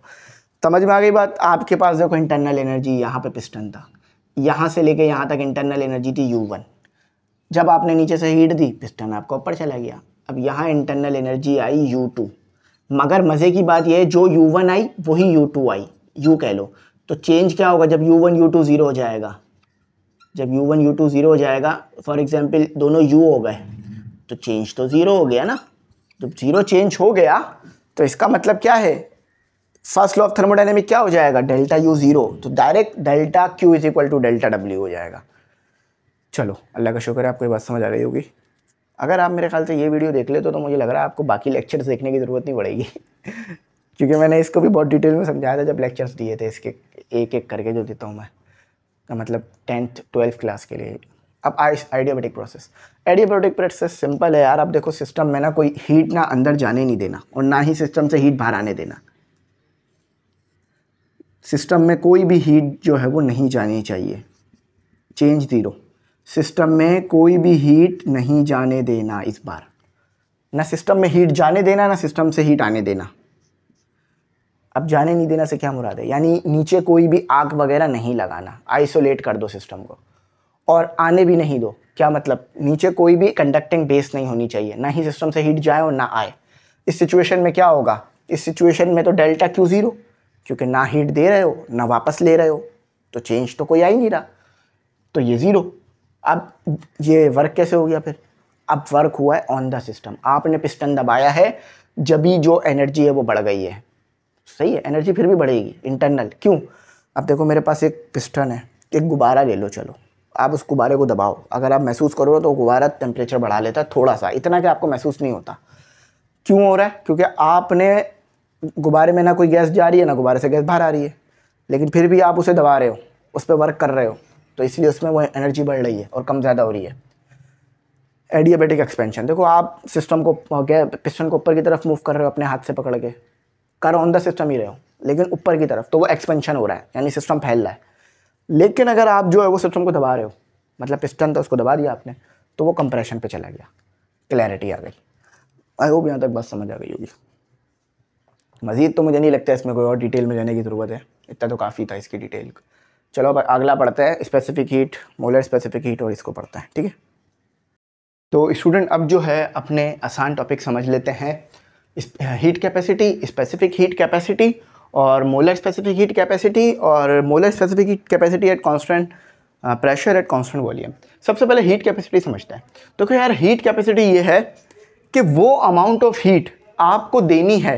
समझ में आ गई बात। आपके पास देखो इंटरनल एनर्जी यहाँ पे पिस्टन था, यहाँ से लेके यहाँ तक इंटरनल एनर्जी थी U1। जब आपने नीचे से हीट दी पिस्टन आपका ऊपर चला गया। अब यहाँ इंटरनल एनर्जी आई U2, मगर मज़े की बात यह है जो U1 आई वही U2 आई, U कह लो। तो चेंज क्या होगा जब U1 U2 ज़ीरो हो जाएगा, जब U1 U2 ज़ीरो हो जाएगा, फॉर एग्जांपल दोनों U हो गए तो चेंज तो ज़ीरो हो गया ना। जब ज़ीरो चेंज हो गया तो इसका मतलब क्या है, फर्स्ट लॉ ऑफ थर्मोडायनेमिक क्या हो जाएगा, डेल्टा U ज़ीरो, तो direct delta Q is equal to delta W हो जाएगा। चलो अल्लाह का शुक्र है आपको ये बात समझ आ गई होगी। अगर आप मेरे ख्याल से ये वीडियो देख ले तो मुझे लग रहा है आपको बाकी लेक्चर्स देखने की ज़रूरत नहीं पड़ेगी क्योंकि मैंने इसको भी बहुत डिटेल में समझाया था जब लेक्चर्स दिए थे इसके, एक एक करके जो देता हूँ मैं, का मतलब 10th 12th क्लास के लिए। अब आइडियाबैटिक प्रोसेस, आइडियाबैटिक प्रोसेस सिंपल है यार। अब देखो सिस्टम में ना कोई हीट ना अंदर जाने नहीं देना और ना ही सिस्टम से हीट बाहर आने देना। सिस्टम में कोई भी हीट जो है वो नहीं जानी चाहिए, चेंज ज़ीरो। सिस्टम में कोई भी हीट नहीं जाने देना इस बार, ना सिस्टम में हीट जाने देना ना सिस्टम से हीट आने देना। अब जाने नहीं देना से क्या मुराद है, यानी नीचे कोई भी आग वगैरह नहीं लगाना, आइसोलेट कर दो सिस्टम को, और आने भी नहीं दो। क्या मतलब, नीचे कोई भी कंडक्टिंग बेस नहीं होनी चाहिए, ना ही सिस्टम से हीट जाए और ना आए। इस सिचुएशन में क्या होगा, इस सिचुएशन में तो डेल्टा Q ज़ीरो, क्योंकि ना हीट दे रहे हो ना वापस ले रहे हो, तो चेंज तो कोई आ ही नहीं रहा, तो ये ज़ीरो। अब ये वर्क कैसे हो गया फिर, अब वर्क हुआ है ऑन द सिस्टम, आपने पिस्टन दबाया है, जब भी जो एनर्जी है वो बढ़ गई है। सही है, एनर्जी फिर भी बढ़ेगी इंटरनल, क्यों। अब देखो मेरे पास एक पिस्टन है, एक गुब्बारा ले लो, चलो आप उस गुब्बारे को दबाओ, अगर आप महसूस करो तो गुब्बारा टेम्परेचर बढ़ा लेता है थोड़ा सा, इतना कि आपको महसूस नहीं होता। क्यों हो रहा है, क्योंकि आपने गुब्बारे में ना कोई गैस जा रही है ना गुब्बारे से गैस बाहर आ रही है, लेकिन फिर भी आप उसे दबा रहे हो, उस पर वर्क कर रहे हो, तो इसलिए उसमें वो एनर्जी बढ़ रही है और कम ज़्यादा हो रही है। एडियाबैटिक एक्सपेंशन, देखो आप सिस्टम को पिस्टन को ऊपर की तरफ मूव कर रहे हो अपने हाथ से पकड़ के, कर ऑन द सिस्टम ही रहे हो, लेकिन ऊपर की तरफ, तो वो एक्सपेंशन हो रहा है, यानी सिस्टम फैल रहा है। लेकिन अगर आप जो है वो सिस्टम को दबा रहे हो, मतलब पिस्टन तो उसको दबा दिया आपने, तो वो कंप्रेशन पे चला गया। क्लैरिटी आ गई? आई होप यहाँ तक बात समझ आ गई होगी। मज़ीद तो मुझे नहीं लगता इसमें कोई और डिटेल में जाने की ज़रूरत है, इतना तो काफ़ी था इसकी डिटेल। चलो अब अगला पढ़ते हैं specific heat, molar specific heat, और इसको पढ़ते हैं, ठीक है। तो स्टूडेंट अब जो है अपने आसान टॉपिक समझ लेते हैं, heat capacity, specific heat capacity और मोलर स्पेसिफिक हीट कैपेसिटी, और molar specific heat capacity at constant pressure at constant volume. सबसे पहले हीट कैपेसिटी समझते हैं। तो क्या यार, हीट कैपेसिटी ये है कि वो अमाउंट ऑफ हीट आपको देनी है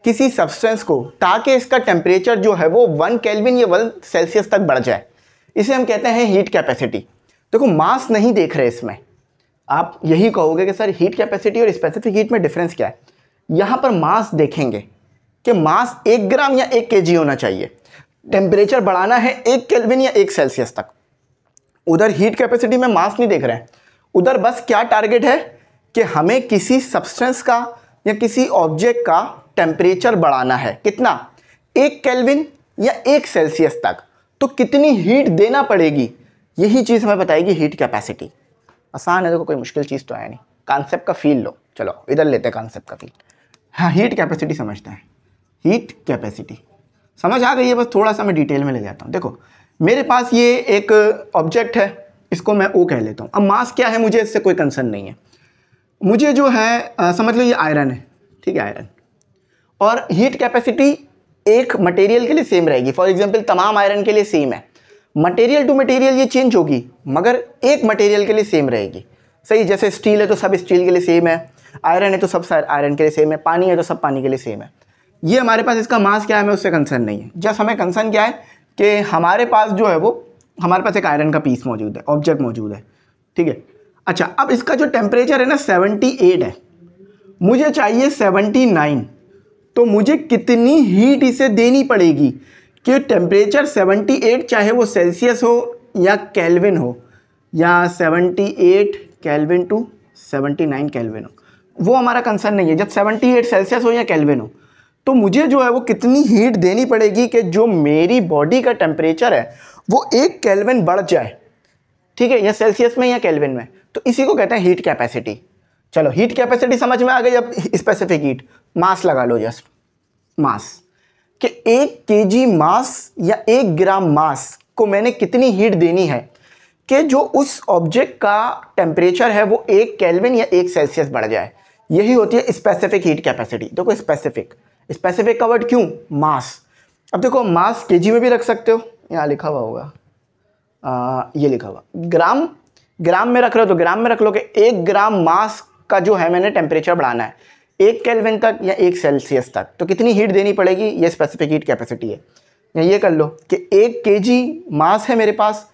किसी सब्सटेंस को ताकि इसका टेम्परेचर जो है वो 1 केल्विन या 1 सेल्सियस तक बढ़ जाए, इसे हम कहते हैं हीट कैपेसिटी। देखो मास नहीं देख रहे इसमें, आप यही कहोगे कि सर हीट कैपेसिटी और स्पेसिफिक हीट में डिफरेंस क्या है। यहाँ पर मास देखेंगे कि मास 1 ग्राम या 1 केजी होना चाहिए, टेम्परेचर बढ़ाना है 1 केल्विन या 1 सेल्सियस तक। उधर हीट कैपेसिटी में मास नहीं देख रहे हैं, उधर बस क्या टारगेट है कि हमें किसी सब्सटेंस का या किसी ऑब्जेक्ट का टेम्परेचर बढ़ाना है, कितना, 1 केल्विन या 1 सेल्सियस तक। तो कितनी हीट देना पड़ेगी, यही चीज़ हमें बताएगी हीट कैपेसिटी। आसान है, देखो कोई मुश्किल चीज़ तो है नहीं, कॉन्सेप्ट का फील लो। चलो इधर लेते हैं कॉन्सेप्ट का फील। हाँ, हीट कैपेसिटी समझते हैं। हीट कैपेसिटी समझ आ गई है, बस थोड़ा सा मैं डिटेल में ले जाता हूँ। देखो मेरे पास ये एक ऑब्जेक्ट है, इसको मैं ओ कह लेता हूँ। अब मास क्या है मुझे इससे कोई कंसर्न नहीं है, मुझे जो है समझ लो ये आयरन है, ठीक है, आयरन। और हीट कैपेसिटी एक मटेरियल के लिए सेम रहेगी, फॉर एग्जांपल तमाम आयरन के लिए सेम है। मटेरियल टू मटेरियल ये चेंज होगी, मगर एक मटेरियल के लिए सेम रहेगी। सही, जैसे स्टील है तो सब स्टील के लिए सेम है, आयरन है तो सब आयरन के लिए सेम है, पानी है तो सब पानी के लिए सेम है। ये हमारे पास इसका मास क्या है हमें उससे कंसर्न नहीं है। जस्ट हमें कंसर्न क्या है कि हमारे पास जो है वो, हमारे पास एक आयरन का पीस मौजूद है, ऑब्जेक्ट मौजूद है, ठीक है। अच्छा, अब इसका जो टेम्परेचर है ना 78 है, मुझे चाहिए 79। तो मुझे कितनी हीट इसे देनी पड़ेगी कि टेम्परेचर 78, चाहे वो सेल्सियस हो या केल्विन हो, या 78 केल्विन टू 79 केल्विन हो, वो हमारा कंसर्न नहीं है। जब 78 सेल्सियस हो या केल्विन हो, तो मुझे जो है वो कितनी हीट देनी पड़ेगी कि जो मेरी बॉडी का टेम्परेचर है वो 1 केल्विन बढ़ जाए, ठीक है, या सेल्सियस में या केल्विन में। तो इसी को कहते हैं हीट कैपेसिटी। चलो हीट कैपेसिटी समझ में आ गई। अब स्पेसिफिक हीट, मास लगा लो, जस्ट मास, कि 1 केजी मास या 1 ग्राम मास को मैंने कितनी हीट देनी है कि जो उस ऑब्जेक्ट का टेम्परेचर है वो 1 केल्विन या 1 सेल्सियस बढ़ जाए। यही होती है स्पेसिफिक हीट कैपेसिटी। देखो स्पेसिफिक का वर्ड क्यों, मास। अब देखो मास केजी में भी रख सकते हो, यहाँ लिखा हुआ होगा, ये लिखा हुआ ग्राम में रख रहे हो तो ग्राम में रख लो कि 1 ग्राम मास का जो है मैंने टेम्परेचर बढ़ाना है 1 केल्विन तक या 1 सेल्सियस तक, तो कितनी हीट देनी पड़ेगी, ये स्पेसिफिक हीट कैपेसिटी है। या ये कर लो कि 1 केजी मास है मेरे पास,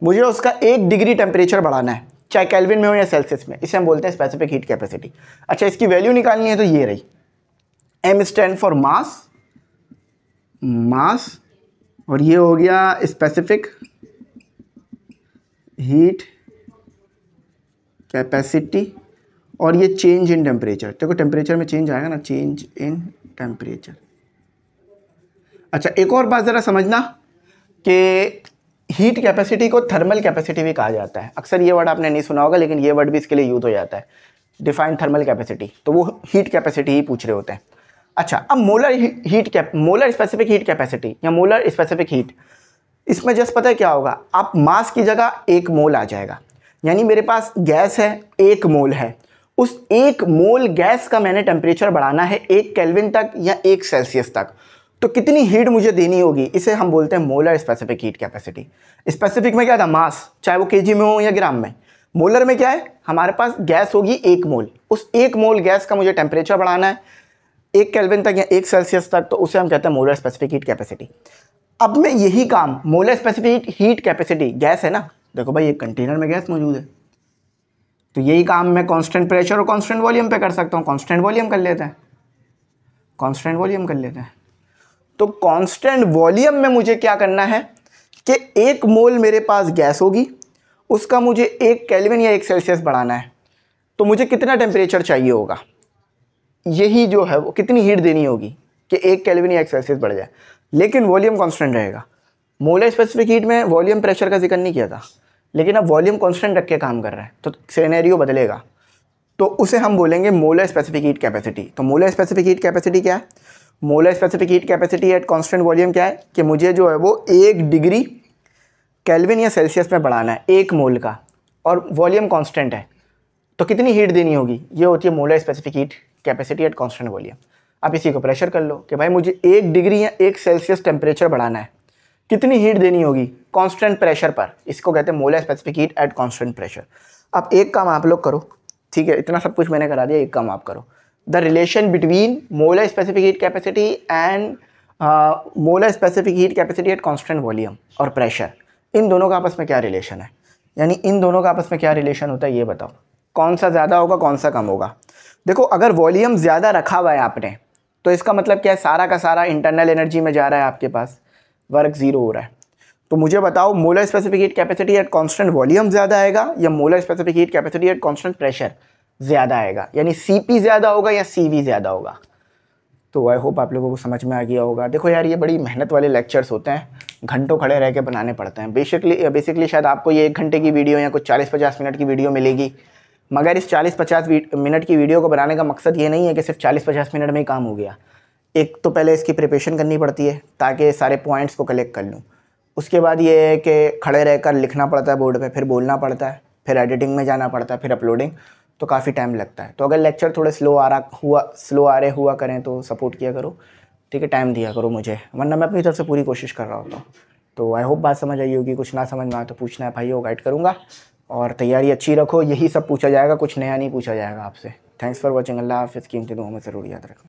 मुझे उसका 1 डिग्री टेम्परेचर बढ़ाना है, चाहे केल्विन में हो या सेल्सियस में, इसे हम बोलते हैं स्पेसिफिक हीट कैपेसिटी। अच्छा, इसकी वैल्यू निकालनी है तो ये रही, एम स्टैंड फॉर मास, और ये हो गया स्पेसिफिक हीट कैपेसिटी, और ये चेंज इन टेम्परेचर। देखो टेम्परेचर में चेंज आएगा ना, चेंज इन टेम्परेचर। अच्छा, एक और बात ज़रा समझना कि हीट कैपेसिटी को थर्मल कैपेसिटी भी कहा जाता है। अक्सर ये वर्ड आपने नहीं सुना होगा, लेकिन ये वर्ड भी इसके लिए यूज हो जाता है, डिफाइन थर्मल कैपेसिटी। तो वो हीट कैपेसिटी ही पूछ रहे होते हैं। अच्छा, अब मोलर स्पेसिफिक हीट कैपेसिटी या मोलर स्पेसिफिक हीट, इसमें जस्ट पता है क्या होगा, आप मास की जगह 1 मोल आ जाएगा। यानी मेरे पास गैस है 1 मोल है, उस 1 मोल गैस का मैंने टेम्परेचर बढ़ाना है 1 केल्विन तक या 1 सेल्सियस तक, तो कितनी हीट मुझे देनी होगी, इसे हम बोलते हैं molar specific heat capacity. Specific में क्या था, मास, चाहे वो केजी में हो या ग्राम में। मोलर में क्या है, हमारे पास गैस होगी 1 मोल, उस 1 मोल गैस का मुझे टेम्परेचर बढ़ाना है 1 केल्विन तक या 1 सेल्सियस तक, तो उसे हम कहते हैं मोलर स्पेसिफिक हीट कैपेसिटी। अब मैं यही काम, molar specific heat capacity, gas है ना, देखो भाई एक कंटेनर में गैस मौजूद है, तो यही काम मैं कांस्टेंट प्रेशर और कांस्टेंट वॉल्यूम पे कर सकता हूँ। कांस्टेंट वॉल्यूम कर लेते हैं, कांस्टेंट वॉल्यूम कर लेते हैं। तो कांस्टेंट वॉल्यूम में मुझे क्या करना है कि 1 मोल मेरे पास गैस होगी, उसका मुझे 1 केल्विन या 1 सेल्सियस बढ़ाना है। तो मुझे कितना टेम्परेचर चाहिए होगा, यही जो है वो कितनी हीट देनी होगी कि 1 केल्विन या 1 सेल्सियस बढ़ जाए, लेकिन वॉल्यूम कांस्टेंट रहेगा। मोलर स्पेसिफिक हीट में वॉल्यूम प्रेशर का जिक्र नहीं किया था, लेकिन अब वॉल्यूम कांस्टेंट रख के काम कर रहा है तो सिनेरियो बदलेगा। तो उसे हम बोलेंगे मोलर स्पेसिफिक हीट कैपेसिटी। तो मोलर स्पेसिफिक हीट कैपेसिटी क्या है? Molar specific heat capacity at constant volume क्या है कि मुझे जो है वो 1 डिग्री केल्विन या सेल्सियस में बढ़ाना है 1 मोल का, और वॉल्यूम कांस्टेंट है, तो कितनी हीट देनी होगी, ये होती है molar specific heat capacity at constant volume. आप इसी को प्रेशर कर लो कि भाई मुझे 1 डिग्री या 1 सेल्सियस टेम्परेचर बढ़ाना है, कितनी हीट देनी होगी कांस्टेंट प्रेशर पर, इसको कहते हैं molar specific heat at constant pressure. अब एक काम आप लोग करो, ठीक है, इतना सब कुछ मैंने करा दिया, एक काम आप करो, the relation between molar specific heat capacity and molar specific heat capacity at constant volume और प्रेशर, इन दोनों का आपस में क्या रिलेशन है, यानी इन दोनों का आपस में क्या रिलेशन होता है ये बताओ, कौन सा ज़्यादा होगा कौन सा कम होगा। देखो अगर वॉल्यूम ज़्यादा रखा हुआ है आपने तो इसका मतलब क्या है, सारा का सारा इंटरनल एनर्जी में जा रहा है आपके पास, वर्क ज़ीरो हो रहा है। तो मुझे बताओ molar specific heat capacity at constant volume ज़्यादा आएगा या molar specific heat capacity at constant pressure ज़्यादा आएगा, यानी CP ज़्यादा होगा या CV ज़्यादा होगा। तो आई होप आप लोगों को समझ में आ गया होगा। देखो यार ये बड़ी मेहनत वाले लेक्चर्स होते हैं, घंटों खड़े रह के बनाने पड़ते हैं। बेसिकली शायद आपको ये 1 घंटे की वीडियो या कुछ 40-50 मिनट की वीडियो मिलेगी, मगर इस 40-50 मिनट की वीडियो को बनाने का मकसद ये नहीं है कि सिर्फ 40-50 मिनट में ही काम हो गया। एक तो पहले इसकी प्रिपरेशन करनी पड़ती है ताकि सारे पॉइंट्स को कलेक्ट कर लूँ, उसके बाद ये है कि खड़े रहकर लिखना पड़ता है बोर्ड पे, फिर बोलना पड़ता है, फिर एडिटिंग में जाना पड़ता है, फिर अपलोडिंग, तो काफ़ी टाइम लगता है। तो अगर लेक्चर थोड़े स्लो आ रहे हुआ करें तो सपोर्ट किया करो, ठीक है, टाइम दिया करो मुझे, वरना मैं अपनी तरफ से पूरी कोशिश कर रहा होता हूँ। तो आई होप बात समझ आई होगी। कुछ ना समझ में आए तो पूछना है भाई, वो गाइड करूँगा। और तैयारी अच्छी रखो, यही सब पूछा जाएगा, कुछ नया नहीं पूछा जाएगा आपसे। Thanks for watching. अल्लाह हाफ़िज़। कीमती दुआ में ज़रूर याद रखना।